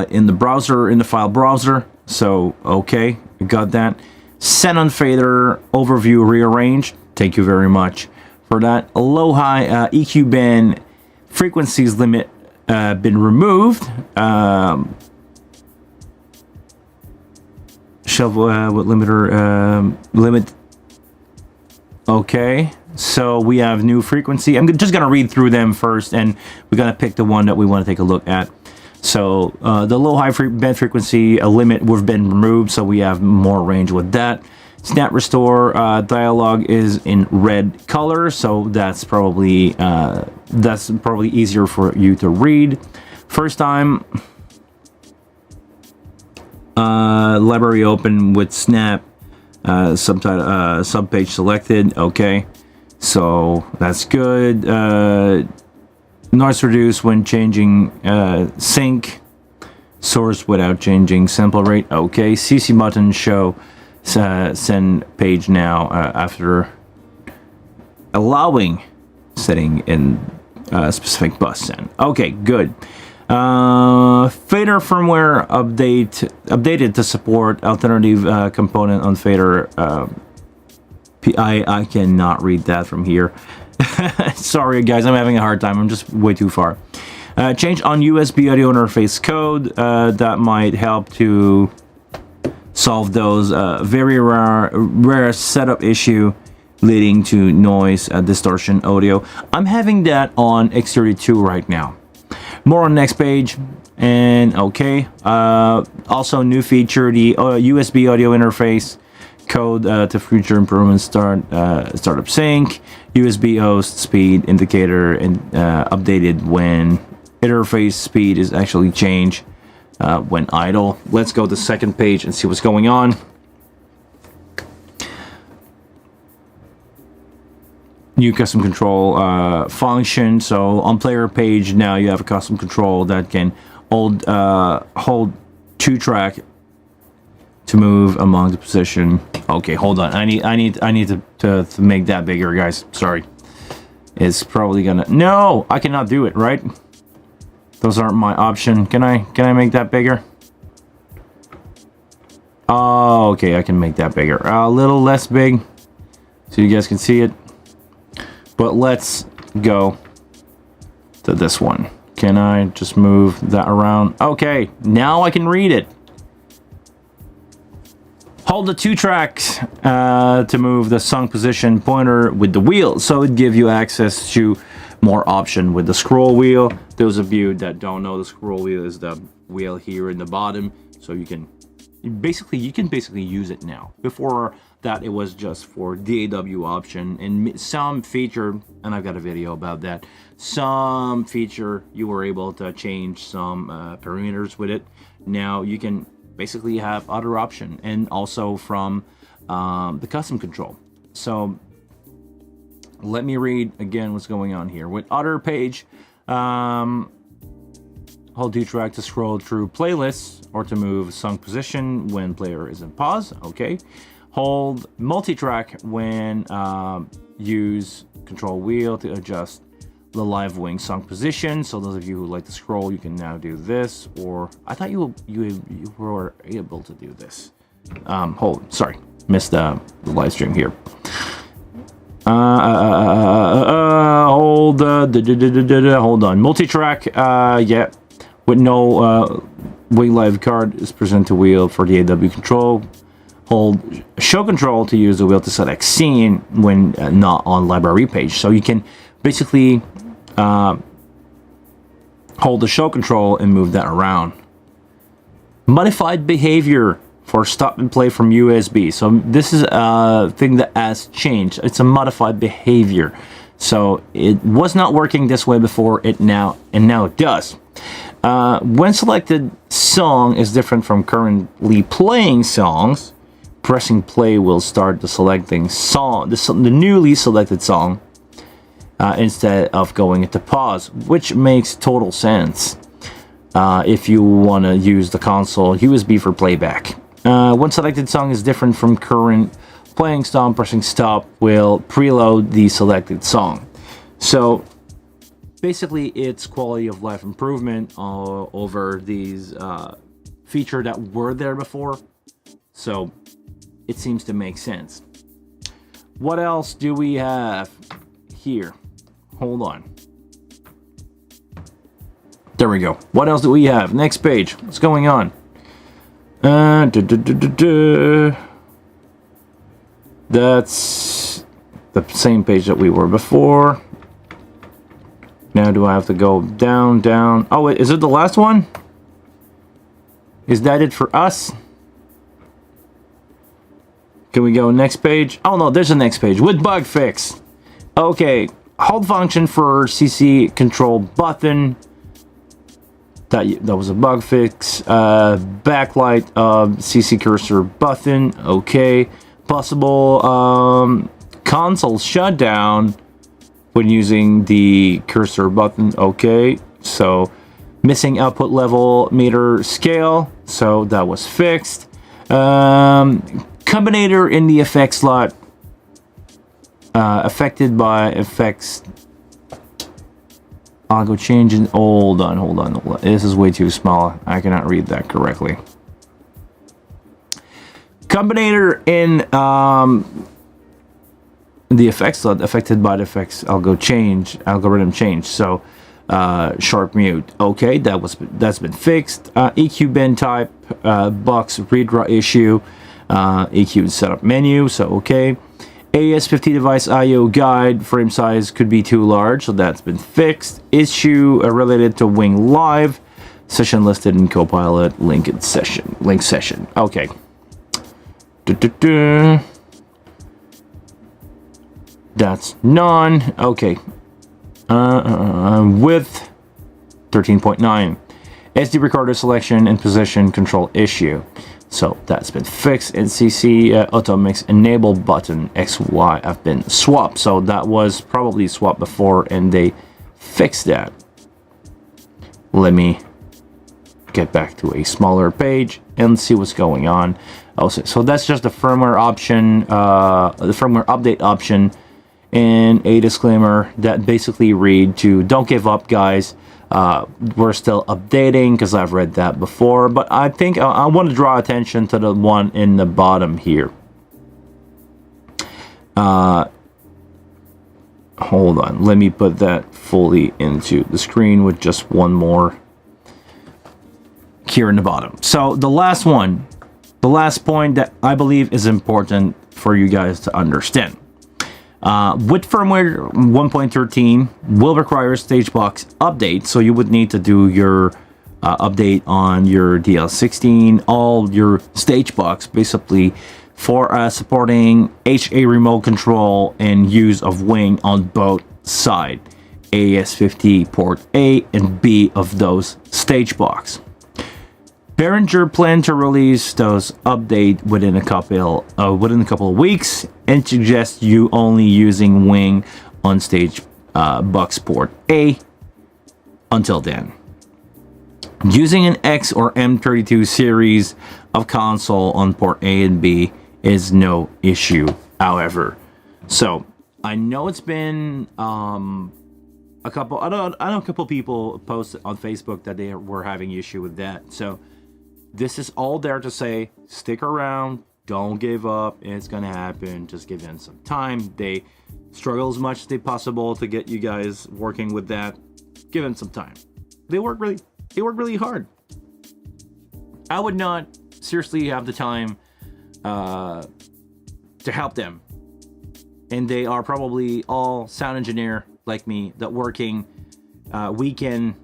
in the browser, in the file browser. So okay, I got that. Xenon fader overview rearranged. Thank you very much for that. Low high EQ band frequencies limit been removed. Shelf what limiter limit. Okay, so we have new frequency. I'm just gonna read through them first, and we're gonna pick the one that we want to take a look at. So the low-high band frequency limit would have been removed, so we have more range with that. Snap restore dialog is in red color, so that's probably easier for you to read. First time library open with snap subtitle subpage selected. Okay, so that's good. Noise reduce when changing sync. source without changing sample rate. Okay, CC button show send page now after allowing setting in specific bus send. Okay, good. Fader firmware updated to support alternative component on fader. I cannot read that from here. Sorry guys, I'm having a hard time. I'm just way too far. Change on USB audio interface code. That might help to solve those very rare setup issue leading to noise distortion audio. I'm having that on X32 right now. More on next page. And okay, also new feature, the USB audio interface code to future improvements. Startup sync, USB host speed indicator, and updated when interface speed is actually changed when idle. Let's go to the second page and see what's going on. New custom control function. So on player page now you have a custom control that can hold 2 track to move among the position. Okay, hold on. I need to make that bigger, guys. Sorry. It's probably gonna. No, I cannot do it. Right? Those aren't my option. Can I make that bigger? Oh, okay. I can make that bigger. A little less big, so you guys can see it. But let's go to this one. Can I just move that around? Okay, now I can read it. Hold the 2 tracks to move the song position pointer with the wheel, so it gives you access to more option with the scroll wheel. Those of you that don't know, the scroll wheel is the wheel here in the bottom, so you can basically use it now. Before that, it was just for DAW option, and some feature, and I've got a video about that, some feature you were able to change some parameters with it. Now you can basically have other option, and also from the custom control. So let me read again what's going on here. With other page, hold 2 track to scroll through playlists or to move song position when player is in pause. Okay. Hold multi-track when use control wheel to adjust the live wing song position. So those of you who like to scroll, you can now do this. Or I thought you were able to do this. Sorry, missed the live stream here. Hold on. Multi-track, yeah, with no wing live card is present to wheel for the AW control. Hold show control to use the wheel to select scene when not on library page. So you can basically hold the show control and move that around. Modified behavior for stop and play from USB. So this is a thing that has changed. It's a modified behavior. So it was not working this way before, now it does. When selected song is different from currently playing songs, pressing play will start the selecting song, the newly selected song, instead of going into pause, which makes total sense if you want to use the console USB for playback. When selected song is different from current playing song, pressing stop will preload the selected song. So basically it's quality of life improvement over these feature that were there before. So it seems to make sense. What else do we have here? Hold on. There we go. What else do we have? Next page. What's going on? That's the same page that we were before. Now do I have to go down? Oh, wait, is it the last one? Is that it for us? Can we go next page? Oh no, there's a next page with bug fix. Okay, hold function for CC control button. That was a bug fix. Backlight CC cursor button. Okay. Possible console shutdown when using the cursor button. Okay. So Missing output level meter scale, so that was fixed. Combinator in the effects slot affected by effects. I'll go change and hold on. This is way too small. I cannot read that correctly. Combinator in the effects slot affected by the effects. I'll go change algorithm change. So sharp mute. Okay, that's been fixed. EQ bin type box read write issue. EQ setup menu. So okay. AS50 device IO guide frame size could be too large, so that's been fixed. Issue related to Wing Live. Session listed in Copilot. Link session. Okay. That's none. Okay. Width 13.9. SD recorder selection and position control issue. So that's been fixed. NCC auto mix enable button XY have been swapped. So that was probably swapped before and they fixed that. Let me get back to a smaller page and see what's going on. Also, so that's just the firmware option, the firmware update option, and a disclaimer that basically read to don't give up, guys. We're still updating because I've read that before, but I think I want to draw attention to the one in the bottom here. Hold on, let me put that fully into the screen with just one more here in the bottom. So the last one, the last point that I believe is important for you guys to understand. With firmware 1.13 will require stage box update, so you would need to do your update on your DL16, all your stage box basically for supporting HA remote control and use of Wing on both sides, AS50 port A and B of those stage box. Behringer plan to release those update within a couple of weeks and suggest you only using Wing on stage box port A until then. Using an X or M32 series of console on port A and B is no issue, however. So I know it's been a couple. I know a couple people posted on Facebook that they were having issue with that. So this is all there to say, stick around, don't give up, it's gonna happen, just give them some time. They struggle as much as they possible to get you guys working with that. Give them some time. They work really hard. I would not seriously have the time to help them. And they are probably all sound engineer like me that working weekend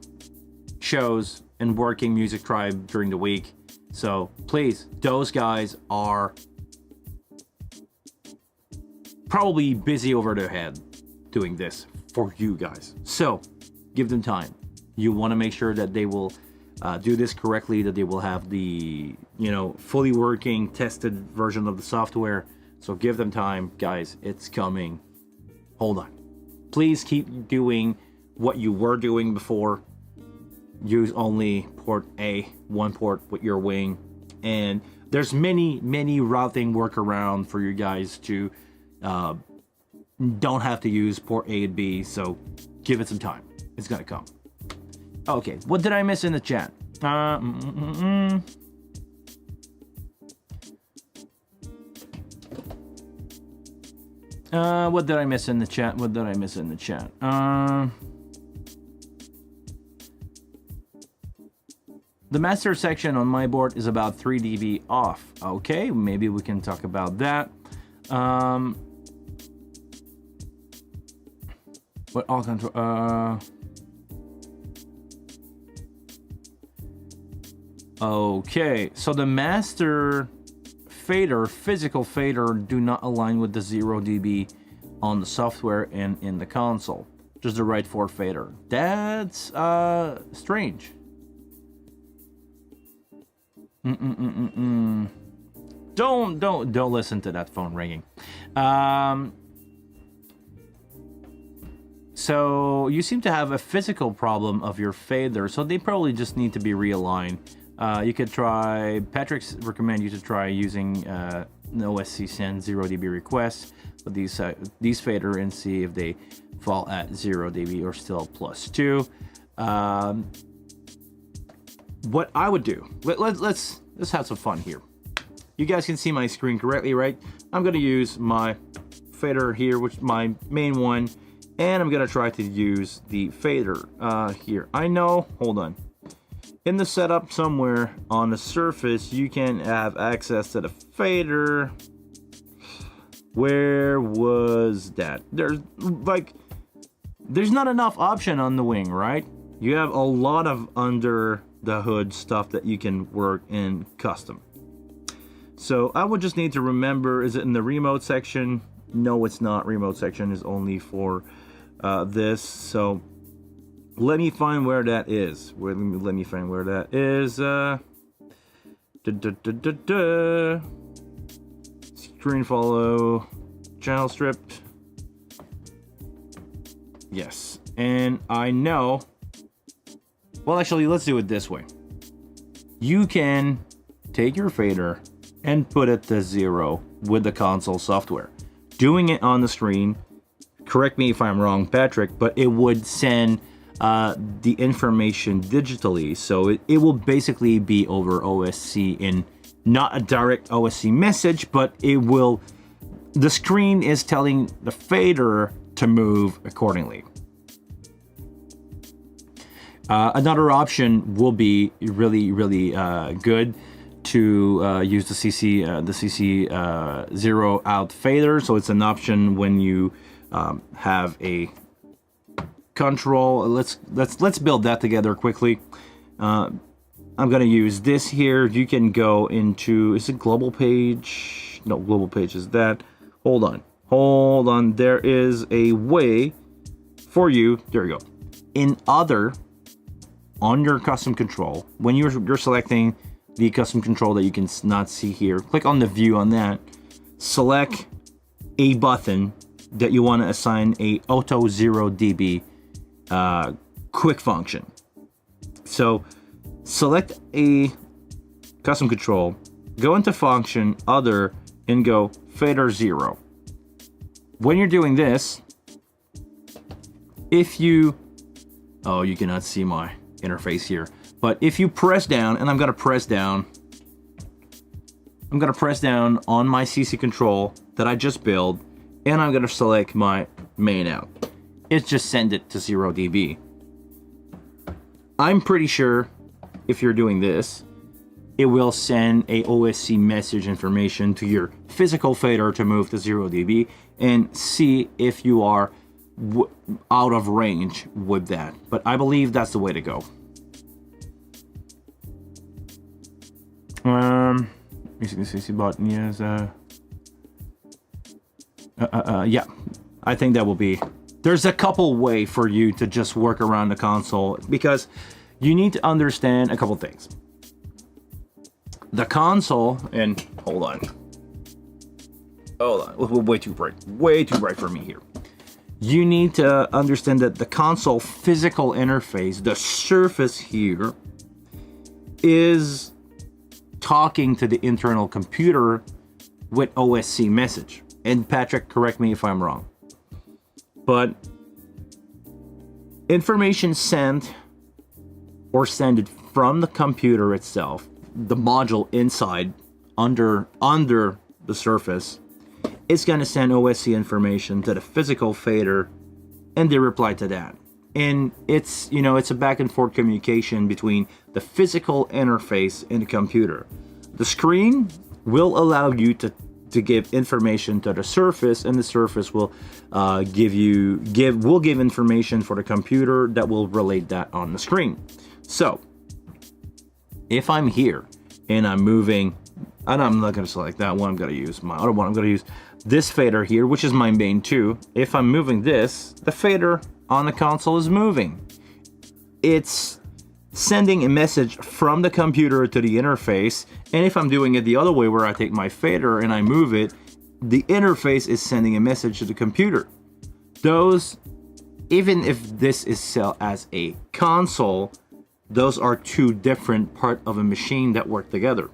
shows and working Music Tribe during the week. So please, those guys are probably busy over their head doing this for you guys. So give them time. You want to make sure that they will do this correctly, that they will have the, fully working, tested version of the software. So give them time, guys. It's coming. Hold on. Please keep doing what you were doing before. Use only port A, one port with your Wing, and there's many routing workaround for you guys to don't have to use port A and B. So give it some time. It's gonna come. Okay, what did I miss in the chat? What did I miss in the chat? The master section on my board is about 3 dB off. Okay, maybe we can talk about that. What all control? Okay, so the master fader, physical fader, do not align with the 0 dB on the software and in the console. Just the right 4 fader. That's strange. Don't listen to that phone ringing. So you seem to have a physical problem of your fader, so they probably just need to be realigned. You could try, Patrick's recommend you to try using an OSC send 0 dB request with these fader and see if they fall at 0 dB or still +2. What I would do, let's have some fun here. You guys can see my screen correctly, right? I'm gonna use my fader here, which is my main one, and I'm gonna try to use the fader here. I know, hold on. In the setup somewhere on the surface, you can have access to the fader. Where was that? There's not enough option on the wing, right? You have a lot of under the hood stuff that you can work in custom. So I would just need to remember, is it in the remote section? No, it's not. Remote section is only for this. So let me find where that is. Let me find where that is. Screen follow, channel strip. Yes, and I know. Well, actually, let's do it this way. You can take your fader and put it to 0 with the console software. Doing it on the screen, correct me if I'm wrong, Patrick, but it would send the information digitally. So it will basically be over OSC in not a direct OSC message, but it will, the screen is telling the fader to move accordingly. Another option will be really good to use the CC 0 out fader. So it's an option when you have a control. Let's build that together quickly. I'm gonna use this here. You can go into, is it global page? No, global page is that. Hold on. There is a way for you. There you go. In other, on your custom control, when you're selecting the custom control that you can not see here, click on the view on that, select a button that you want to assign a auto 0 dB quick function. So select a custom control, go into function, other, and go fader 0. When you're doing this, if you, oh, you cannot see my interface here, but if you press down, and I'm gonna press down on my CC control that I just built, and I'm gonna select my main out. It's just send it to 0 dB. I'm pretty sure if you're doing this, it will send a OSC message information to your physical fader to move to 0 dB and see if you are out of range with that. But I believe that's the way to go. Using the CC button, yes. Yeah, I think that will be. There's a couple way for you to just work around the console, because you need to understand a couple things. The console, and hold on, way too bright for me here. You need to understand that the console physical interface, the surface here, is talking to the internal computer with OSC message. And Patrick, correct me if I'm wrong, but information sent or sent from the computer itself, the module inside under the surface, it's going to send OSC information to the physical fader, and they reply to that. And it's, you know, it's a back and forth communication between the physical interface and the computer. The screen will allow you to give information to the surface, and the surface will give information for the computer that will relate that on the screen. So if I'm here and I'm moving, and I'm not going to select that one, I'm going to use my other one. I'm going to use this fader here, which is my main 2. If I'm moving this, the fader on the console is moving. It's sending a message from the computer to the interface, and if I'm doing it the other way, where I take my fader and I move it, the interface is sending a message to the computer. Those even if this is sell as a console, those are two different parts of a machine that work together.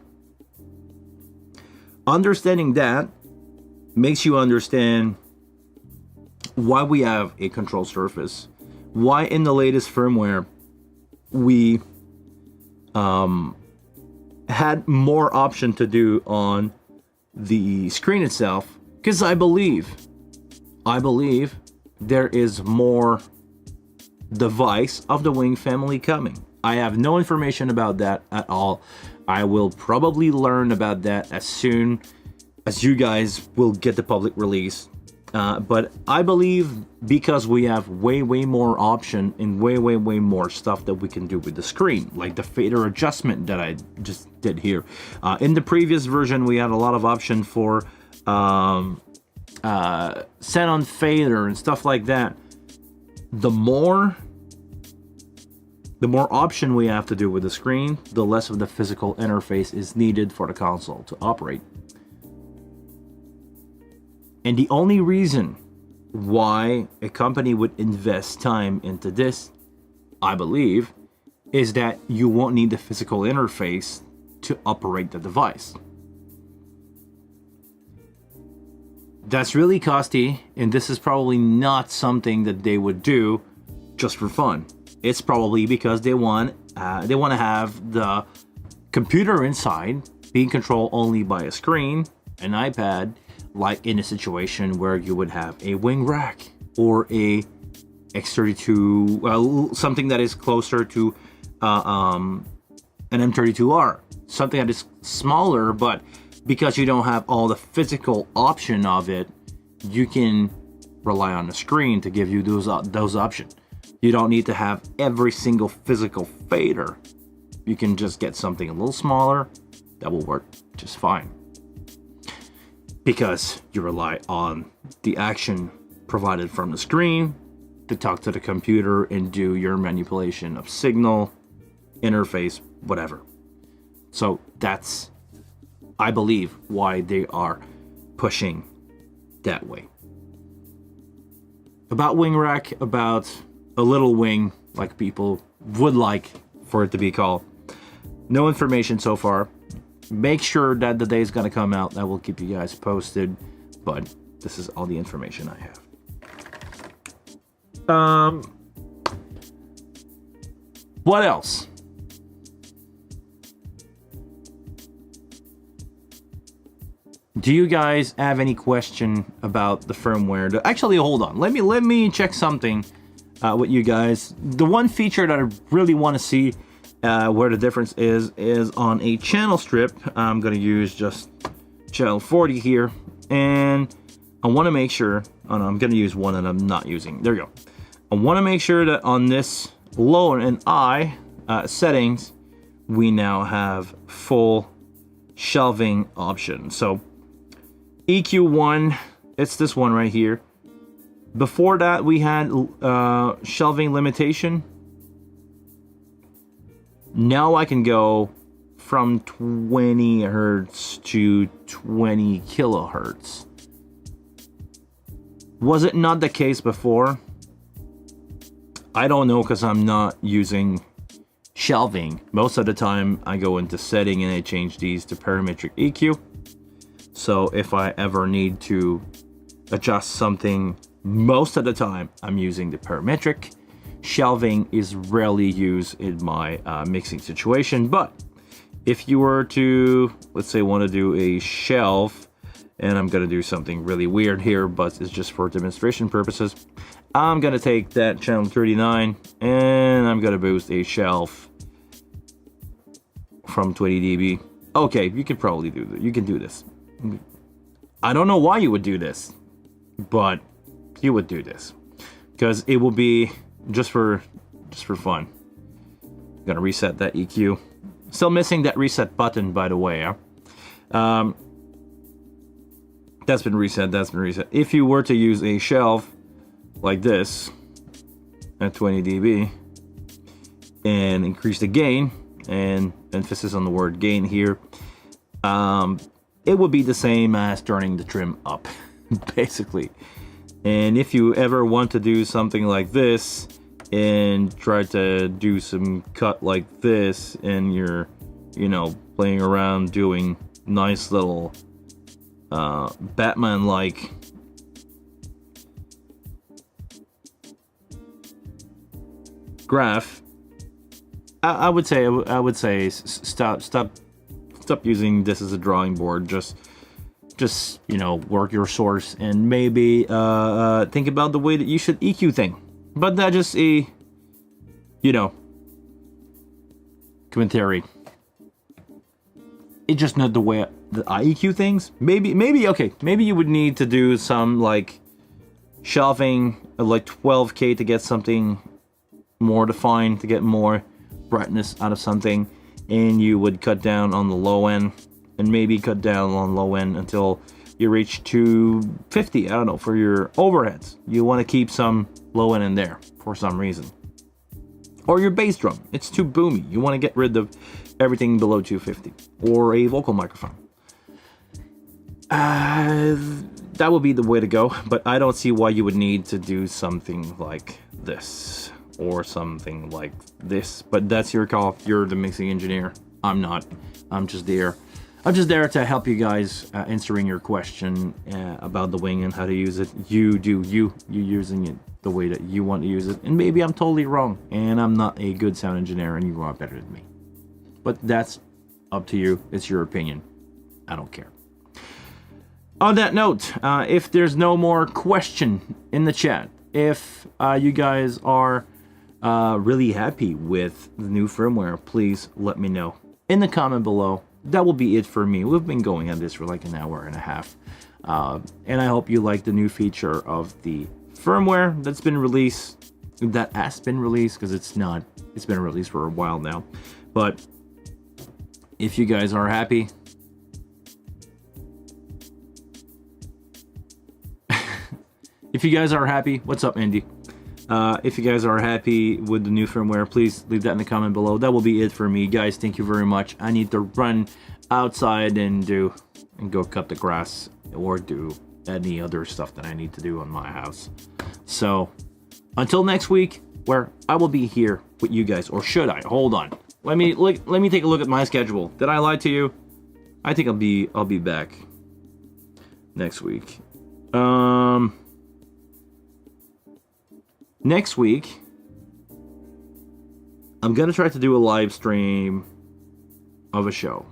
Understanding that makes you understand why we have a control surface, why in the latest firmware we had more option to do on the screen itself, because I believe there is more device of the Wing family coming. I have no information about that at all. I will probably learn about that as soon as you guys will get the public release. But I believe because we have way more option and way more stuff that we can do with the screen, like the fader adjustment that I just did here. In the previous version, we had a lot of option for set on fader and stuff like that. The more option we have to do with the screen, the less of the physical interface is needed for the console to operate. And the only reason why a company would invest time into this, I believe, is that you won't need the physical interface to operate the device. That's really costly, and this is probably not something that they would do just for fun. It's probably because they want to have the computer inside being controlled only by a screen, an iPad, like in a situation where you would have a wing rack or a X32, something that is closer to an M32R, something that is smaller, but because you don't have all the physical option of it, you can rely on the screen to give you those options. You don't need to have every single physical fader. You can just get something a little smaller that will work just fine, because you rely on the action provided from the screen to talk to the computer and do your manipulation of signal, interface, whatever. So that's, I believe, why they are pushing that way. About wing rack, about a little wing, like people would like for it to be called. No information so far. Make sure that the day is going to come out. I will keep you guys posted, but this is all the information I have. What else? Do you guys have any question about the firmware? Actually, hold on. Let me check something with you guys. The one feature that I really want to see where the difference is on a channel strip. I'm going to use just channel 40 here, and I want to make sure, oh no, I'm going to use one that I'm not using. There you go. I want to make sure that on this low and high settings, we now have full shelving option. So EQ1, it's this one right here. Before that, we had shelving limitation. Now I can go from 20 hertz to 20 kilohertz. Was it not the case before? I don't know, because I'm not using shelving. Most of the time I go into setting and I change these to parametric EQ. So if I ever need to adjust something, most of the time I'm using the parametric. Shelving is rarely used in my mixing situation, but if you were to, let's say, want to do a shelf, and I'm going to do something really weird here, but it's just for demonstration purposes, I'm going to take that channel 39 and I'm going to boost a shelf from 20 dB. Okay, you could probably do that. You can do this. I don't know why you would do this, but you would do this because it will be just for fun. I'm gonna reset that EQ. Still missing that reset button, by the way. That's been reset. If you were to use a shelf like this at 20 dB and increase the gain, and emphasis on the word gain here, it would be the same as turning the trim up, basically. And if you ever want to do something like this and try to do some cut like this, and you're, you know, playing around doing nice little Batman-like graph, I would say stop using this as a drawing board. Just you know, work your source and maybe think about the way that you should EQ thing. But that just a, you know, commentary. It's just not the way that I EQ things. Maybe okay. Maybe you would need to do some like shelving of like 12K to get something more defined, to get more brightness out of something, and you would cut down on the low end, and maybe cut down on low end until you reach 250. I don't know, for your overheads. You want to keep some low end in there for some reason. Or your bass drum, it's too boomy. You want to get rid of everything below 250. Or a vocal microphone. That would be the way to go, but I don't see why you would need to do something like this or something like this. But that's your call. You're the mixing engineer. I'm not. I'm just there. I'm just there to help you guys answering your question about the wing and how to use it. You using it the way that you want to use it. And maybe I'm totally wrong and I'm not a good sound engineer and you are better than me. But that's up to you. It's your opinion. I don't care. On that note, if there's no more question in the chat, if you guys are really happy with the new firmware, please let me know in the comment below. That will be it for me. We've been going on this for like an hour and a half. And I hope you like the new feature of the firmware that's been released. That has been released, because it's been released for a while now. But if you guys are happy, what's up, Andy? If you guys are happy with the new firmware, please leave that in the comment below. That will be it for me, guys. Thank you very much. I need to run outside and go cut the grass or do any other stuff that I need to do on my house. So until next week, where I will be here with you guys, or should I? Hold on. Let me take a look at my schedule. Did I lie to you? I think I'll be back next week. Next week, I'm gonna try to do a live stream of a show,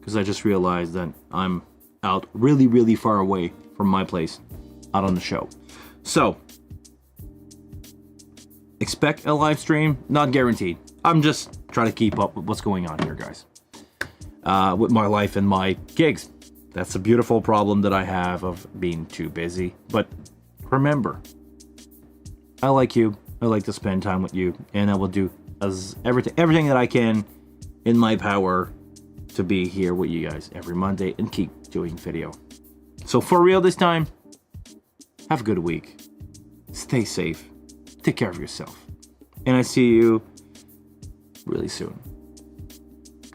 because I just realized that I'm out really, really far away from my place, out on the show. So, expect a live stream, not guaranteed. I'm just trying to keep up with what's going on here, guys. With my life and my gigs. That's a beautiful problem that I have of being too busy. But remember, I like you. I like to spend time with you, and I will do everything that I can in my power to be here with you guys every Monday and keep doing video. So for real this time, have a good week. Stay safe. Take care of yourself. And I see you really soon.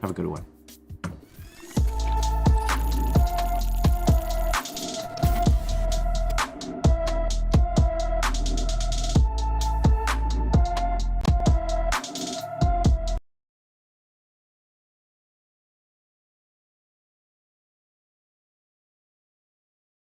Have a good one.